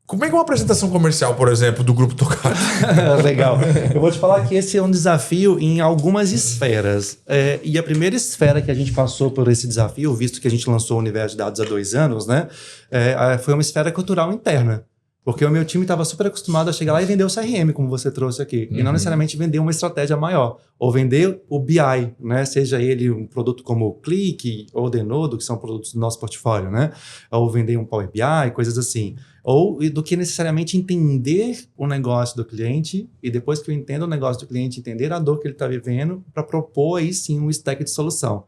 Speaker 1: Como é que é uma apresentação comercial, por exemplo, do Grupo Tocato?
Speaker 2: Legal. Eu vou te falar que esse é um desafio em algumas esferas. E a primeira esfera que a gente passou por esse desafio, visto que a gente lançou o Universo de Dados há 2 anos, né, foi uma esfera cultural interna. Porque o meu time estava super acostumado a chegar lá e vender o CRM, como você trouxe aqui. E não necessariamente vender uma estratégia maior. Ou vender o BI, né? Seja ele um produto como o Click ou o Denodo, que são produtos do nosso portfólio, né? Ou vender um Power BI, coisas assim. Ou do que necessariamente entender o negócio do cliente e depois que eu entendo o negócio do cliente, entender a dor que ele está vivendo para propor aí sim um stack de solução.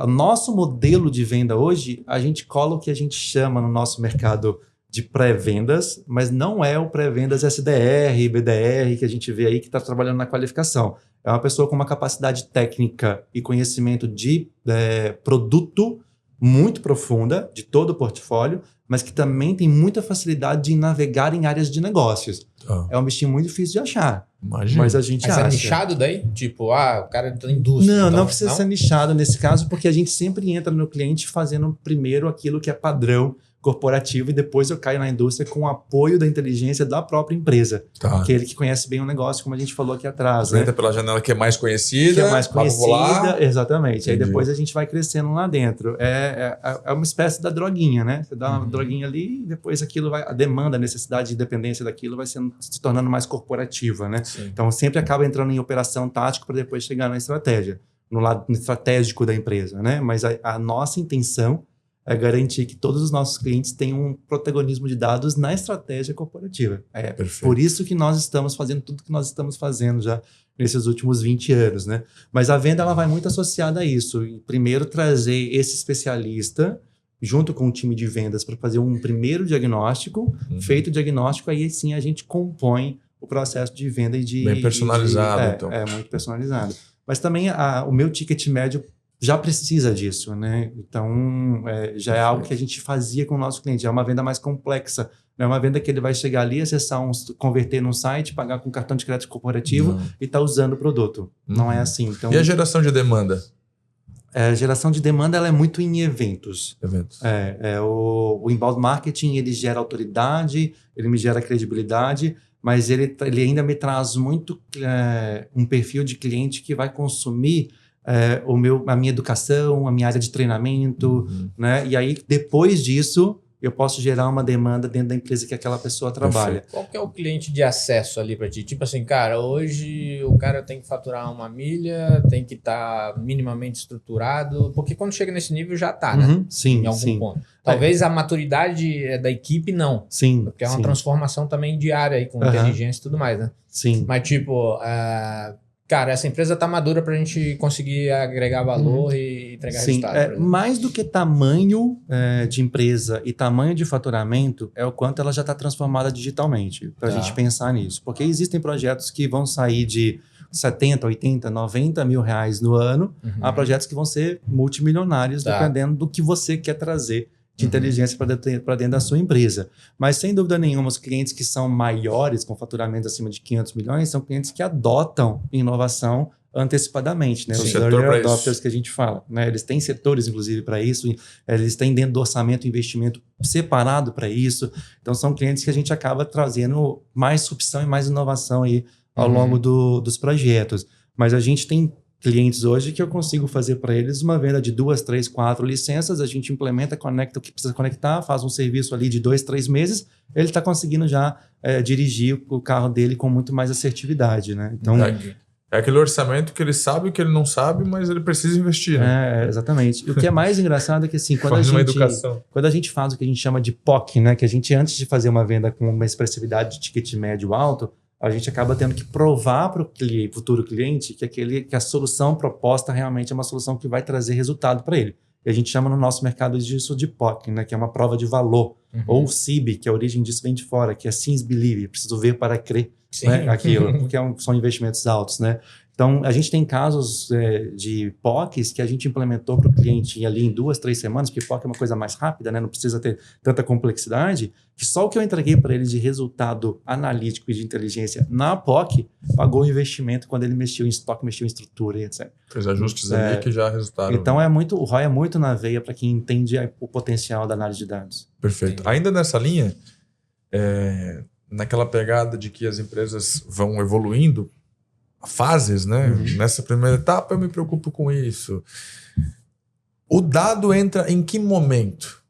Speaker 2: O nosso modelo de venda hoje, a gente cola o que a gente chama no nosso mercado de pré-vendas, mas não é o pré-vendas SDR, BDR que a gente vê aí que está trabalhando na qualificação. É uma pessoa com uma capacidade técnica e conhecimento de produto muito profunda, de todo o portfólio, mas que também tem muita facilidade de navegar em áreas de negócios. É um bichinho muito difícil de achar.
Speaker 1: Imagina.
Speaker 2: Mas a gente acha.
Speaker 3: É nichado daí? Tipo, o cara da indústria.
Speaker 2: Não precisa ser nichado nesse caso, porque a gente sempre entra no cliente fazendo primeiro aquilo que é padrão corporativo e depois eu caio na indústria com o apoio da inteligência da própria empresa. Que é ele que conhece bem o negócio, como a gente falou aqui atrás.
Speaker 1: Você entra pela janela que é mais conhecida.
Speaker 2: Que é mais conhecida, exatamente.
Speaker 1: Entendi.
Speaker 2: Aí depois a gente vai crescendo lá dentro. É uma espécie da droguinha, né? Você dá uma droguinha ali e depois aquilo vai... A demanda, a necessidade de dependência daquilo vai se tornando mais corporativa, né?
Speaker 1: Sim.
Speaker 2: Então sempre acaba entrando em operação tática para depois chegar na estratégia, no lado estratégico da empresa, né? Mas a nossa intenção é garantir que todos os nossos clientes tenham um protagonismo de dados na estratégia corporativa. Por isso que nós estamos fazendo tudo que nós estamos fazendo já nesses últimos 20 anos, né? Mas a venda ela vai muito associada a isso. Primeiro, trazer esse especialista junto com o time de vendas para fazer um primeiro diagnóstico. Feito o diagnóstico, aí sim a gente compõe o processo de venda e de...
Speaker 1: Bem personalizado, então.
Speaker 2: É, muito personalizado. Mas também o meu ticket médio já precisa disso, né? Então, já é algo que a gente fazia com o nosso cliente. É uma venda mais complexa. Não é uma venda que ele vai chegar ali, acessar converter num site, pagar com cartão de crédito corporativo e tá usando o produto. Não é assim. Então,
Speaker 1: e a geração de demanda?
Speaker 2: A geração de demanda ela é muito em eventos. O inbound marketing ele gera autoridade, ele me gera credibilidade, mas ele ainda me traz muito um perfil de cliente que vai consumir a minha educação, a minha área de treinamento, né? E aí, depois disso, eu posso gerar uma demanda dentro da empresa que aquela pessoa trabalha.
Speaker 1: Perfeito.
Speaker 3: Qual que é o cliente de acesso ali para ti? Tipo assim, cara, hoje o cara tem que faturar 1 milha, tem que estar minimamente estruturado, porque quando chega nesse nível já tá, né?
Speaker 2: Uhum, sim,
Speaker 3: Em algum
Speaker 2: sim.
Speaker 3: ponto. Talvez a maturidade da equipe não,
Speaker 2: Sim,
Speaker 3: porque é uma
Speaker 2: sim,
Speaker 3: transformação também diária aí, com
Speaker 2: Aham.
Speaker 3: inteligência e tudo mais, né?
Speaker 2: sim.
Speaker 3: Mas tipo, cara, essa empresa tá madura pra gente conseguir agregar valor e entregar
Speaker 2: Sim,
Speaker 3: resultado. por exemplo.
Speaker 2: mais do que tamanho de empresa e tamanho de faturamento, é o quanto ela já está transformada digitalmente, para a
Speaker 3: Tá.
Speaker 2: gente pensar nisso. Porque existem projetos que vão sair de 70, 80, 90 mil reais no ano,
Speaker 3: Uhum.
Speaker 2: a projetos que vão ser multimilionários,
Speaker 3: Tá.
Speaker 2: dependendo do que você quer trazer de
Speaker 3: Uhum.
Speaker 2: inteligência para dentro da sua empresa. Mas, sem dúvida nenhuma, os clientes que são maiores, com faturamento acima de 500 milhões, são clientes que adotam inovação antecipadamente, né?
Speaker 1: Sim.
Speaker 2: Os
Speaker 1: Setor
Speaker 2: early
Speaker 1: pra
Speaker 2: adopters
Speaker 1: isso.
Speaker 2: que a gente fala, né? Eles têm setores, inclusive, para isso, eles têm dentro do orçamento investimento separado para isso. Então, são clientes que a gente acaba trazendo mais opção e mais inovação aí ao
Speaker 3: Uhum.
Speaker 2: longo dos projetos. Mas a gente tem clientes hoje que eu consigo fazer para eles uma venda de 2, 3, 4 licenças, a gente implementa, conecta o que precisa conectar, faz um serviço ali de 2, 3 meses, ele está conseguindo já dirigir o carro dele com muito mais assertividade, né? Então,
Speaker 1: É aquele orçamento que ele sabe que ele não sabe, mas ele precisa investir, né?
Speaker 2: exatamente. E o que é mais engraçado é que assim,
Speaker 1: Faz uma educação.
Speaker 2: quando a gente faz o que a gente chama de POC, né, que a gente antes de fazer uma venda com uma expressividade de ticket médio alto, a gente acaba tendo que provar para o futuro cliente que a solução proposta realmente é uma solução que vai trazer resultado para ele. E a gente chama no nosso mercado disso de POC, né, que é uma prova de valor.
Speaker 3: Uhum.
Speaker 2: Ou CIB, que a origem disso vem de fora, que é Since Believe, preciso ver para crer,
Speaker 3: Sim.
Speaker 2: né, aquilo, porque são investimentos altos, né? Então, a gente tem casos de POCs que a gente implementou para o cliente ali em 2, 3 semanas, porque POC é uma coisa mais rápida, né? Não precisa ter tanta complexidade, que só o que eu entreguei para ele de resultado analítico e de inteligência na POC pagou o investimento quando ele mexeu em estoque, mexeu em estrutura e etc.
Speaker 1: Fez ajustes ali que já resultaram.
Speaker 2: Então, o ROI é muito na veia para quem entende o potencial da análise de dados.
Speaker 1: Perfeito.
Speaker 3: Entendi.
Speaker 1: Ainda nessa linha, naquela pegada de que as empresas vão evoluindo, fases, né?
Speaker 2: Uhum.
Speaker 1: Nessa primeira etapa eu me preocupo com isso. O dado entra em que momento?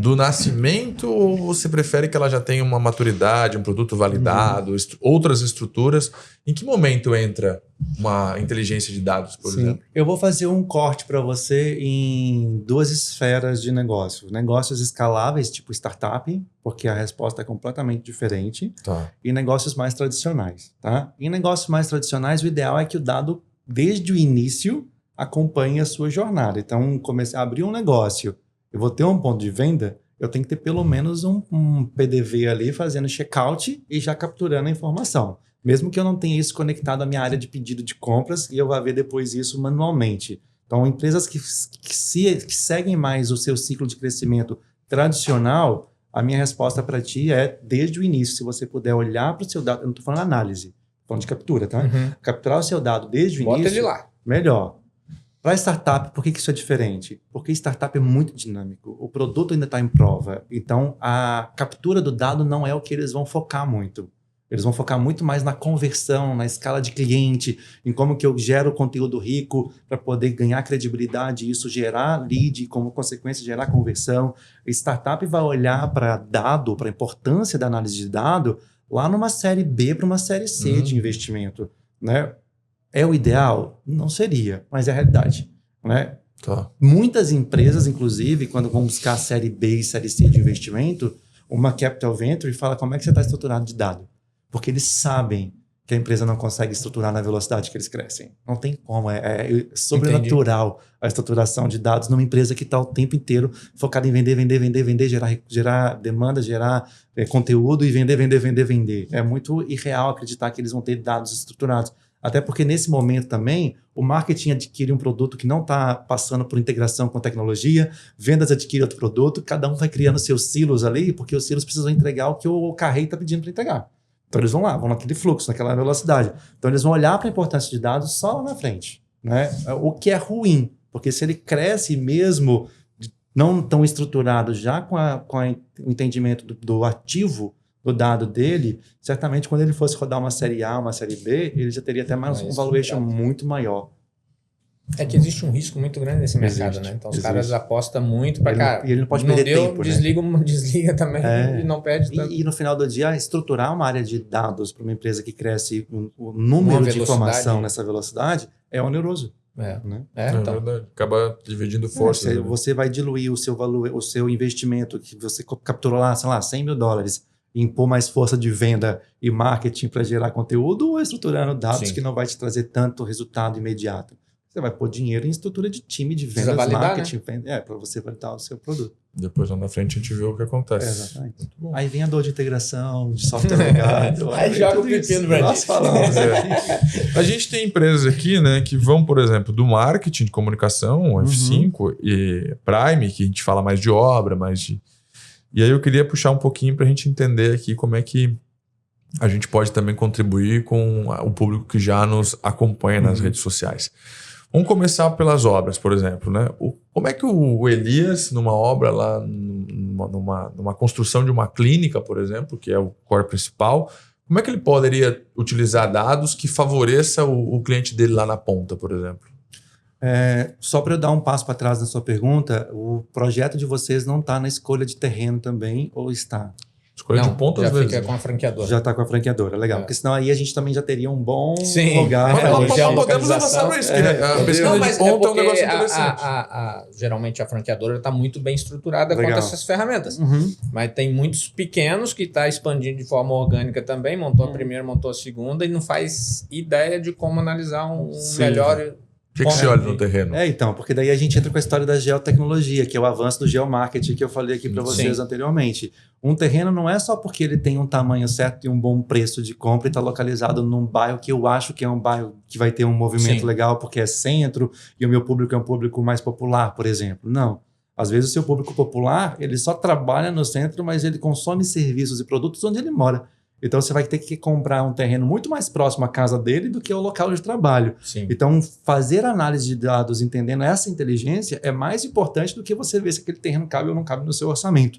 Speaker 1: Do nascimento, ou você prefere que ela já tenha uma maturidade, um produto validado, outras estruturas? Em que momento entra uma inteligência de dados, por exemplo?
Speaker 2: Eu vou fazer um corte para você em 2 esferas de negócio. Negócios escaláveis, tipo startup, porque a resposta é completamente diferente,
Speaker 1: Tá.
Speaker 2: e negócios mais tradicionais. Tá? Em negócios mais tradicionais, o ideal é que o dado, desde o início, acompanhe a sua jornada. Então, comecei a abrir um negócio, eu vou ter um ponto de venda, eu tenho que ter pelo menos um PDV ali fazendo checkout e já capturando a informação. Mesmo que eu não tenha isso conectado à minha área de pedido de compras e eu vá ver depois isso manualmente. Então, empresas que seguem mais o seu ciclo de crescimento tradicional, a minha resposta para ti é, desde o início, se você puder olhar para o seu dado, eu não estou falando análise, estou falando de captura, tá?
Speaker 3: Uhum.
Speaker 2: Capturar o seu dado desde o
Speaker 3: Bota
Speaker 2: início,
Speaker 3: ele lá.
Speaker 2: melhor. Para startup, por que isso é diferente? Porque startup é muito dinâmico. O produto ainda está em prova. Então, a captura do dado não é o que eles vão focar muito. Eles vão focar muito mais na conversão, na escala de cliente, em como que eu gero conteúdo rico para poder ganhar credibilidade e isso gerar lead e, como consequência, gerar conversão. A startup vai olhar para dado, para a importância da análise de dado, lá numa série B para uma série C de investimento, né? É o ideal? Não seria, mas é a realidade, né?
Speaker 1: Tá.
Speaker 2: Muitas empresas, inclusive, quando vão buscar a série B e série C de investimento, uma capital venture fala como é que você está estruturado de dado. Porque eles sabem que a empresa não consegue estruturar na velocidade que eles crescem. Não tem como, é sobrenatural a estruturação de dados numa empresa que está o tempo inteiro focada em vender, gerar demanda, gerar conteúdo e vender. É muito irreal acreditar que eles vão ter dados estruturados. Até porque nesse momento também, o marketing adquire um produto que não está passando por integração com tecnologia, vendas adquire outro produto, cada um vai criando seus silos ali, porque os silos precisam entregar o que o carrey está pedindo para entregar. Então eles vão lá, vão naquele fluxo, naquela velocidade. Então eles vão olhar para a importância de dados só lá na frente, né? O que é ruim, porque se ele cresce mesmo não tão estruturado já com o entendimento do ativo, do dado dele, certamente quando ele fosse rodar uma série A, uma série B, ele já teria até mais um valuation muito maior.
Speaker 3: É que existe um risco muito grande nesse mercado, né? Então os caras apostam muito para cá.
Speaker 2: E ele não pode perder tempo,
Speaker 3: desliga também e não perde tanto.
Speaker 2: E no final do dia, estruturar uma área de dados para uma empresa que cresce o número de informação nessa velocidade é oneroso. Né?
Speaker 1: Então. Verdade. Acaba dividindo força.
Speaker 2: Você vai diluir o seu valor, o seu investimento que você capturou lá, sei lá, $100 mil, e impor mais força de venda e marketing para gerar conteúdo, ou estruturando dados que não vai te trazer tanto resultado imediato. Você vai pôr dinheiro em estrutura de time de vendas, marketing, né? Para você validar o seu produto.
Speaker 1: Depois lá na frente a gente vê o que acontece.
Speaker 2: Exatamente. Aí vem a dor de integração, de software legado.
Speaker 3: Aí joga o pepino pra
Speaker 2: nós falamos.
Speaker 1: A gente tem empresas aqui, né, que vão, por exemplo, do marketing de comunicação, F5 e Prime, que a gente fala mais de obra, E aí eu queria puxar um pouquinho para a gente entender aqui como é que a gente pode também contribuir com o público que já nos acompanha nas redes sociais. Vamos começar pelas obras, por exemplo, né? Como é que o Elias, numa obra lá, numa construção de uma clínica, por exemplo, que é o core principal, como é que ele poderia utilizar dados que favoreça o cliente dele lá na ponta, por exemplo?
Speaker 2: Só para eu dar um passo para trás na sua pergunta, o projeto de vocês não está na escolha de terreno também, ou está?
Speaker 1: Escolha de ponta, às vezes.
Speaker 3: Já fica com a franqueadora.
Speaker 2: Já está com a franqueadora, legal. Porque senão aí a gente também já teria um bom lugar.
Speaker 1: Podemos avançar para isso. A pesquisa de ponta é um negócio interessante.
Speaker 3: Geralmente a franqueadora está muito bem estruturada quanto a essas ferramentas. Mas tem muitos pequenos que está expandindo de forma orgânica também. Montou a primeira, montou a segunda e não faz ideia de como analisar um melhor...
Speaker 1: O que você olha no terreno?
Speaker 2: Então, porque daí a gente entra com a história da geotecnologia, que é o avanço do geomarketing que eu falei aqui para vocês anteriormente. Um terreno não é só porque ele tem um tamanho certo e um bom preço de compra e está localizado num bairro que eu acho que é um bairro que vai ter um movimento legal porque é centro e o meu público é um público mais popular, por exemplo. Não. Às vezes o seu público popular, ele só trabalha no centro, mas ele consome serviços e produtos onde ele mora. Então, você vai ter que comprar um terreno muito mais próximo à casa dele do que ao local de trabalho. Então, fazer análise de dados entendendo essa inteligência é mais importante do que você ver se aquele terreno cabe ou não cabe no seu orçamento.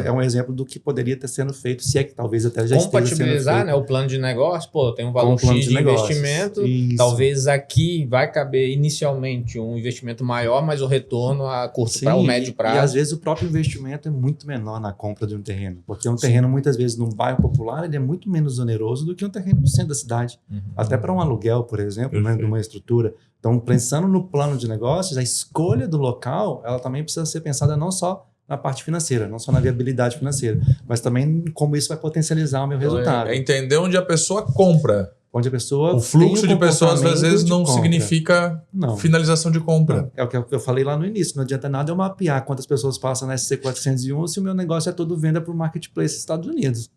Speaker 2: É um exemplo do que poderia ter sendo feito, se é que talvez até já esteja sendo feito.
Speaker 3: Compatibilizar, né, o plano de negócio, tem um valor X de investimento, talvez aqui vai caber inicialmente um investimento maior, mas o retorno a curto prazo, ou médio prazo.
Speaker 2: E às vezes o próprio investimento é muito menor na compra de um terreno, porque um terreno muitas vezes num bairro popular ele é muito menos oneroso do que um terreno no centro da cidade. Até para um aluguel, por exemplo, né, de uma estrutura. Então, pensando no plano de negócios, a escolha do local, ela também precisa ser pensada não só na parte financeira, não só na viabilidade financeira, mas também como isso vai potencializar o meu resultado.
Speaker 1: É entender onde a pessoa compra.
Speaker 2: Onde a pessoa
Speaker 1: o fluxo de pessoas às vezes não significa finalização de compra.
Speaker 2: É o que eu falei lá no início. Não adianta nada eu mapear quantas pessoas passam na SC401 se o meu negócio é todo venda para o marketplace dos Estados Unidos.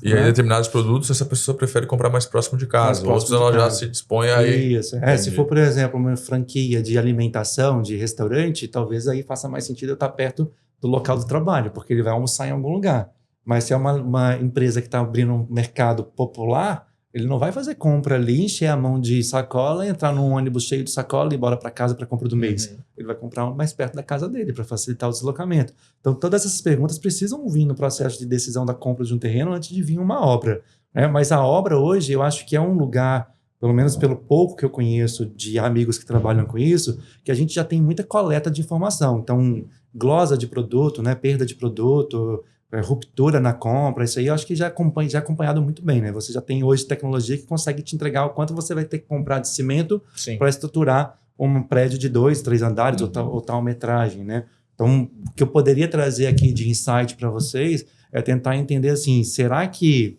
Speaker 1: E aí, determinados produtos, essa pessoa prefere comprar mais próximo de casa. Outros ela já se dispõe aí.
Speaker 2: Isso. Se for, por exemplo, uma franquia de alimentação, de restaurante, talvez aí faça mais sentido eu estar perto do local do trabalho, porque ele vai almoçar em algum lugar. Mas se é uma empresa que está abrindo um mercado popular, ele não vai fazer compra ali, encher a mão de sacola, entrar num ônibus cheio de sacola e ir embora para casa para a compra do mês. Ele vai comprar mais perto da casa dele para facilitar o deslocamento. Então, todas essas perguntas precisam vir no processo de decisão da compra de um terreno antes de vir uma obra. Né? Mas a obra hoje, eu acho que é um lugar, pelo menos pelo pouco que eu conheço de amigos que trabalham com isso, que a gente já tem muita coleta de informação. Então, glosa de produto, né? Perda de produto, ruptura na compra, isso aí eu acho que já é acompanhado muito bem, né? Você já tem hoje tecnologia que consegue te entregar o quanto você vai ter que comprar de cimento para estruturar um prédio de 2, 3 andares ou tal metragem, né? Então, o que eu poderia trazer aqui de insight para vocês é tentar entender assim, será que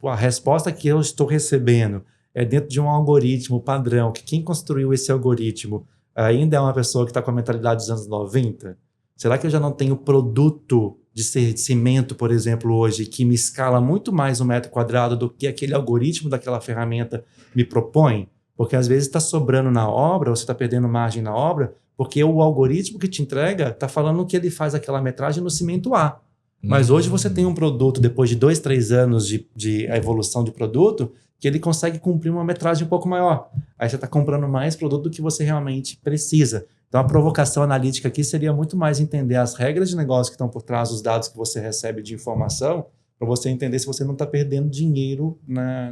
Speaker 2: a resposta que eu estou recebendo é dentro de um algoritmo padrão, que quem construiu esse algoritmo ainda é uma pessoa que está com a mentalidade dos anos 90? Será que eu já não tenho produto de cimento, por exemplo, hoje, que me escala muito mais um metro quadrado do que aquele algoritmo daquela ferramenta me propõe? Porque às vezes está sobrando na obra, ou você está perdendo margem na obra, porque o algoritmo que te entrega está falando que ele faz aquela metragem no cimento A. Mas hoje você tem um produto, depois de 2, 3 anos de evolução de produto, que ele consegue cumprir uma metragem um pouco maior. Aí você está comprando mais produto do que você realmente precisa. Então, a provocação analítica aqui seria muito mais entender as regras de negócio que estão por trás dos dados que você recebe de informação, para você entender se você não está perdendo dinheiro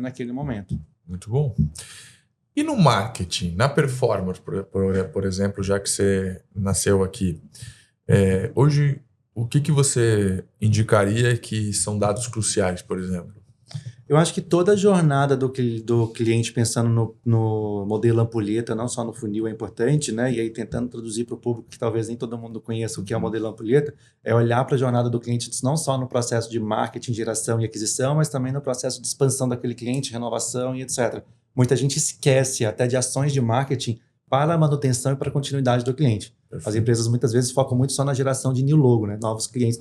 Speaker 2: naquele momento.
Speaker 1: Muito bom. E no marketing, na performance, por exemplo, já que você nasceu aqui, hoje o que você indicaria que são dados cruciais, por exemplo?
Speaker 2: Eu acho que toda a jornada do cliente pensando no modelo ampulheta, não só no funil, é importante, né? E aí tentando traduzir para o público que talvez nem todo mundo conheça o que é o modelo ampulheta, é olhar para a jornada do cliente não só no processo de marketing, geração e aquisição, mas também no processo de expansão daquele cliente, renovação e etc. Muita gente esquece até de ações de marketing para a manutenção e para a continuidade do cliente. Perfeito. As empresas muitas vezes focam muito só na geração de new logo, né? Novos clientes,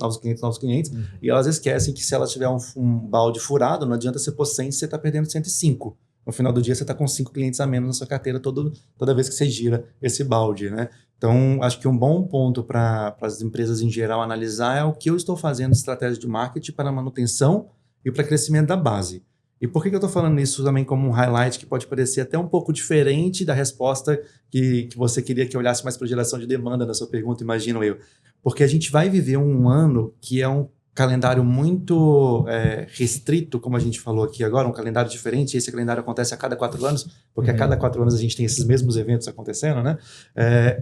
Speaker 2: e elas esquecem que se ela tiver um balde furado, não adianta você pôr 100 se você está perdendo 105. No final do dia você está com 5 clientes a menos na sua carteira toda vez que você gira esse balde, né? Então, acho que um bom ponto para as empresas em geral analisar é o que eu estou fazendo de estratégia de marketing para manutenção e para crescimento da base. E por que eu estou falando isso também como um highlight que pode parecer até um pouco diferente da resposta que você queria que eu olhasse mais para geração de demanda na sua pergunta, imagino eu. Porque a gente vai viver um ano que é um calendário muito restrito, como a gente falou aqui agora, um calendário diferente. Esse calendário acontece a cada 4 anos, porque a cada 4 anos a gente tem esses mesmos eventos acontecendo, né?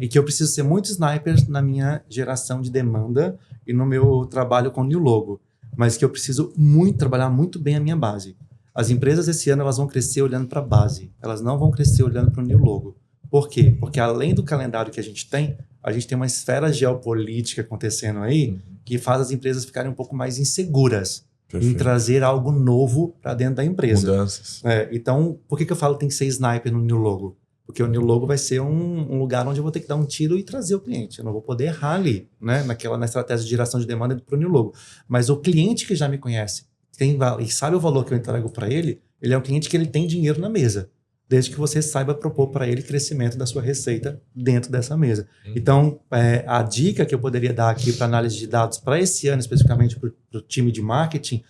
Speaker 2: E que eu preciso ser muito sniper na minha geração de demanda e no meu trabalho com new logo. Mas que eu preciso trabalhar muito bem a minha base. As empresas esse ano elas vão crescer olhando para a base, elas não vão crescer olhando para o new logo. Por quê? Porque além do calendário que a gente tem uma esfera geopolítica acontecendo aí que faz as empresas ficarem um pouco mais inseguras em trazer algo novo para dentro da empresa.
Speaker 1: Mudanças.
Speaker 2: Então, por que eu falo que tem que ser sniper no new logo? Porque o new logo vai ser um lugar onde eu vou ter que dar um tiro e trazer o cliente. Eu não vou poder errar ali, né? Na estratégia de geração de demanda para o new logo. Mas o cliente que já me conhece, e sabe o valor que eu entrego para ele, ele é um cliente que ele tem dinheiro na mesa, desde que você saiba propor para ele crescimento da sua receita dentro dessa mesa. Então, a dica que eu poderia dar aqui para análise de dados para esse ano, especificamente para o time de marketing,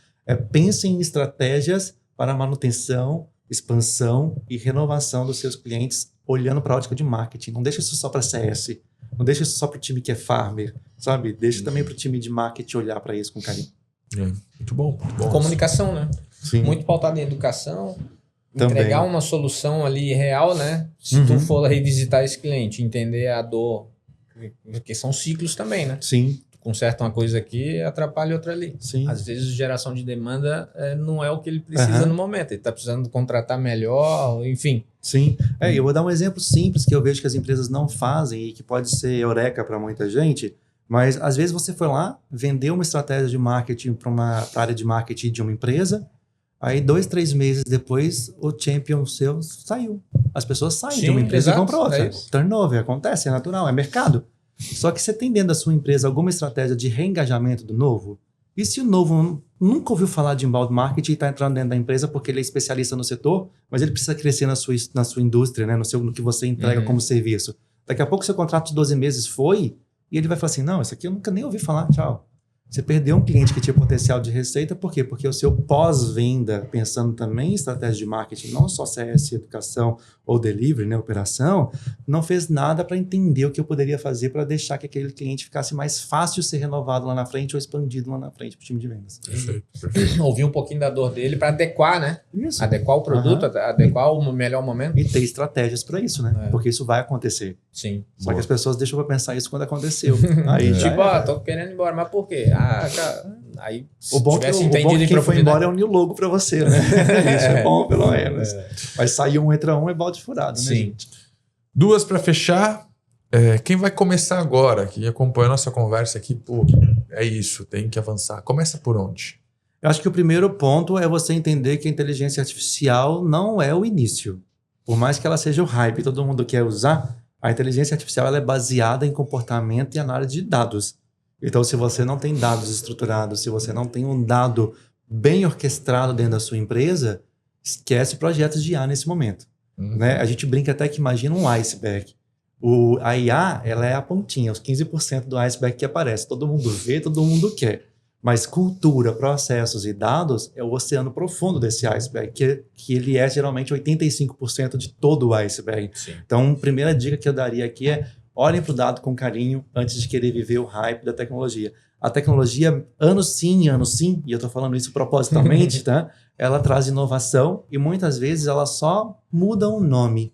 Speaker 2: pense em estratégias para manutenção, expansão e renovação dos seus clientes, olhando para a ótica de marketing. Não deixa isso só para CS, não deixa isso só para o time que é farmer, sabe? Deixa também para o time de marketing olhar para isso com carinho.
Speaker 1: Muito bom, muito bom.
Speaker 3: Comunicação, né?
Speaker 2: Sim.
Speaker 3: Muito pautada em educação.
Speaker 2: Também.
Speaker 3: Entregar uma solução ali real, né? Se tu for revisitar esse cliente, entender a dor, porque são ciclos também, né?
Speaker 2: Sim.
Speaker 3: Tu conserta uma coisa aqui, atrapalha outra ali.
Speaker 2: Sim.
Speaker 3: Às vezes geração de demanda não é o que ele precisa no momento. Ele está precisando contratar melhor, enfim.
Speaker 2: Sim. Eu vou dar um exemplo simples que eu vejo que as empresas não fazem e que pode ser eureka para muita gente. Mas, às vezes, você foi lá, vendeu uma estratégia de marketing para a área de marketing de uma empresa, aí 2, 3 meses depois, o champion seu saiu. As pessoas saem de uma empresa e vão para outra. Turnover acontece, é natural, é mercado. Só que você tem dentro da sua empresa alguma estratégia de reengajamento do novo? E se o novo nunca ouviu falar de inbound marketing e está entrando dentro da empresa porque ele é especialista no setor, mas ele precisa crescer na sua indústria, né? no que você entrega como serviço. Daqui a pouco, seu contrato de 12 meses foi... E ele vai falar assim, não, isso aqui eu nunca nem ouvi falar, tchau. Você perdeu um cliente que tinha potencial de receita, por quê? Porque o seu pós-venda, pensando também em estratégia de marketing, não só CS, educação ou delivery, né, operação, não fez nada para entender o que eu poderia fazer para deixar que aquele cliente ficasse mais fácil ser renovado lá na frente ou expandido lá na frente para o time de vendas.
Speaker 1: Perfeito.
Speaker 3: Ouvir um pouquinho da dor dele para adequar, né?
Speaker 2: Isso.
Speaker 3: Adequar o produto, adequar o melhor momento.
Speaker 2: E ter estratégias para isso, né? Porque isso vai acontecer.
Speaker 3: Sim.
Speaker 2: Só que as pessoas deixam para pensar isso quando aconteceu. Aí
Speaker 3: tipo, tô querendo ir embora, mas por quê? Cara, aí
Speaker 2: o bom que quem foi embora é um new logo para você, né? Isso é bom, pelo menos. Mas sair entra um é balde furado, né, gente?
Speaker 1: 2 para fechar. Quem vai começar agora, que acompanha a nossa conversa aqui, é isso, tem que avançar. Começa por onde?
Speaker 2: Eu acho que o primeiro ponto é você entender que a inteligência artificial não é o início. Por mais que ela seja o hype, todo mundo quer usar, a inteligência artificial ela é baseada em comportamento e análise de dados. Então, se você não tem dados estruturados, se você não tem um dado bem orquestrado dentro da sua empresa, esquece projetos de IA nesse momento. Né? A gente brinca até que imagina um iceberg. A IA ela é a pontinha, os 15% do iceberg que aparece. Todo mundo vê, todo mundo quer. Mas cultura, processos e dados é o oceano profundo desse iceberg, que ele é geralmente 85% de todo o iceberg.
Speaker 3: Sim.
Speaker 2: Então, a primeira dica que eu daria aqui é olhem para o dado com carinho antes de querer viver o hype da tecnologia. A tecnologia, ano sim, e eu estou falando isso propositalmente, tá? Ela traz inovação e muitas vezes ela só muda um nome.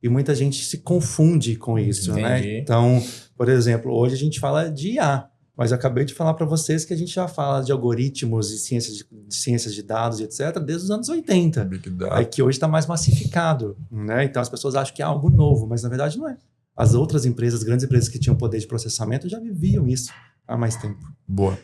Speaker 2: e muita gente se confunde com isso, né? Então, por exemplo, hoje a gente fala de IA, mas eu acabei de falar para vocês que a gente já fala de algoritmos e ciências de dados e etc. desde os anos 80, aí que hoje está mais massificado, né? Então as pessoas acham que é algo novo, mas na verdade não é. As outras empresas, grandes empresas que tinham poder de processamento já viviam isso há mais tempo.
Speaker 1: Boa.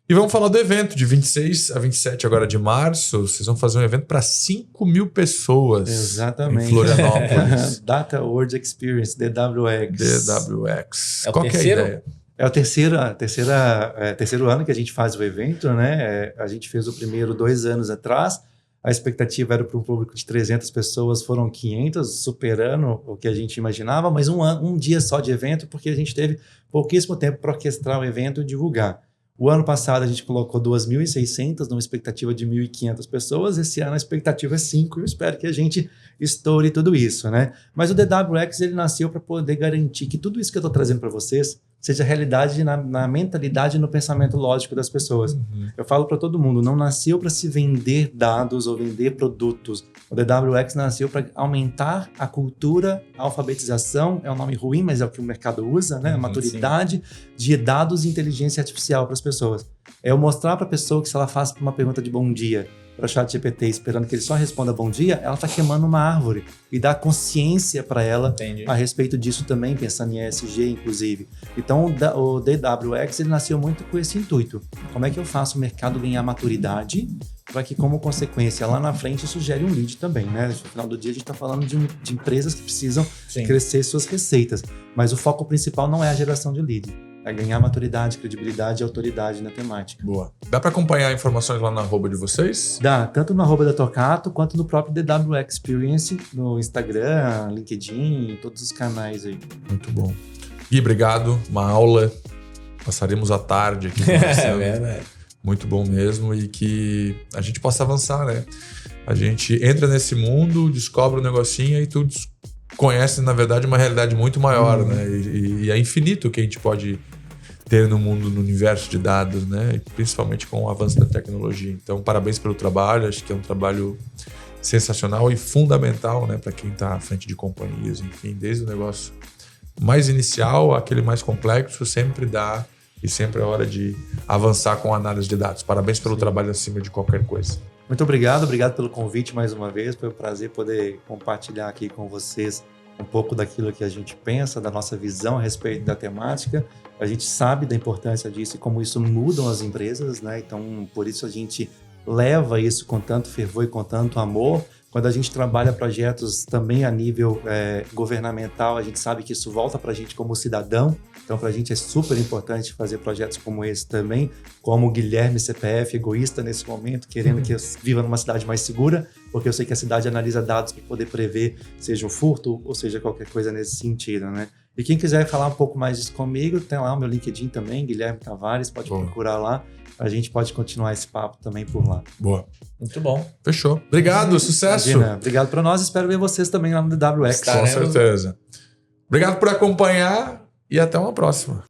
Speaker 1: E vamos falar do evento de 26 a 27 agora de março. Vocês vão fazer um evento para 5.000 pessoas.
Speaker 2: Exatamente.
Speaker 1: Em Florianópolis.
Speaker 2: Data World Experience, DWX.
Speaker 1: DWX.
Speaker 3: É o
Speaker 1: Qual que é a
Speaker 3: terceiro?
Speaker 1: ideia?
Speaker 2: É o terceiro ano que a gente faz o evento, né? A gente fez o primeiro 2 anos atrás. A expectativa era para um público de 300 pessoas, foram 500, superando o que a gente imaginava, mas um dia só de evento, porque a gente teve pouquíssimo tempo para orquestrar o evento e divulgar. O ano passado a gente colocou 2.600 numa expectativa de 1.500 pessoas. Esse ano a expectativa é 5 e eu espero que a gente estoure tudo isso, né? Mas o DWX ele nasceu para poder garantir que tudo isso que eu estou trazendo para vocês seja realidade na mentalidade e no pensamento lógico das pessoas.
Speaker 1: Uhum.
Speaker 2: Eu falo para todo mundo, não nasceu para se vender dados ou vender produtos. O DWX nasceu para aumentar a cultura, a alfabetização, é um nome ruim, mas é o que o mercado usa, né? A maturidade de dados e inteligência artificial para as pessoas. É eu mostrar para a pessoa que se ela faz uma pergunta de bom dia para o ChatGPT esperando que ele só responda bom dia, ela está queimando uma árvore e dá consciência para ela a respeito disso também, pensando em ESG, inclusive. Então, o DWX ele nasceu muito com esse intuito. Como é que eu faço o mercado ganhar maturidade para que, como consequência, lá na frente isso gere um lead também, né? No final do dia, a gente está falando de empresas que precisam crescer suas receitas, mas o foco principal não é a geração de lead. É ganhar maturidade, credibilidade e autoridade na temática.
Speaker 1: Boa. Dá para acompanhar informações lá na arroba de vocês?
Speaker 2: Dá, tanto no arroba da Tocato, quanto no próprio DWX Experience, no Instagram, LinkedIn, todos os canais aí.
Speaker 1: Muito bom. Gui, obrigado. Uma aula. Passaremos a tarde aqui com você.
Speaker 3: É verdade.
Speaker 1: Muito bom mesmo e que a gente possa avançar, né? A gente entra nesse mundo, descobre um negocinho e tu conhece, na verdade, uma realidade muito maior, né? E é infinito o que a gente pode ter no mundo, no universo de dados, né? E principalmente com o avanço da tecnologia. Então, parabéns pelo trabalho. Acho que é um trabalho sensacional e fundamental, né? Para quem está à frente de companhias, enfim, desde o negócio mais inicial àquele mais complexo, sempre dá e sempre é hora de avançar com a análise de dados. Parabéns pelo trabalho acima de qualquer coisa.
Speaker 2: Muito obrigado pelo convite mais uma vez. Foi um prazer poder compartilhar aqui com vocês um pouco daquilo que a gente pensa, da nossa visão a respeito da temática. A gente sabe da importância disso e como isso muda as empresas, né? Então, por isso a gente leva isso com tanto fervor e com tanto amor. Quando a gente trabalha projetos também a nível governamental, a gente sabe que isso volta para a gente como cidadão. Então, para a gente é super importante fazer projetos como esse também, como o Guilherme CPF, egoísta nesse momento, querendo que eu viva numa cidade mais segura, porque eu sei que a cidade analisa dados para poder prever, seja um furto ou seja qualquer coisa nesse sentido, né? E quem quiser falar um pouco mais disso comigo, tem lá o meu LinkedIn também, Guilherme Tavares, pode procurar lá. A gente pode continuar esse papo também por lá.
Speaker 1: Boa.
Speaker 3: Muito bom.
Speaker 1: Fechou. Obrigado, sucesso.
Speaker 2: Imagina, obrigado para nós, espero ver vocês também lá no DWX.
Speaker 1: Com certeza. Obrigado por acompanhar e até uma próxima.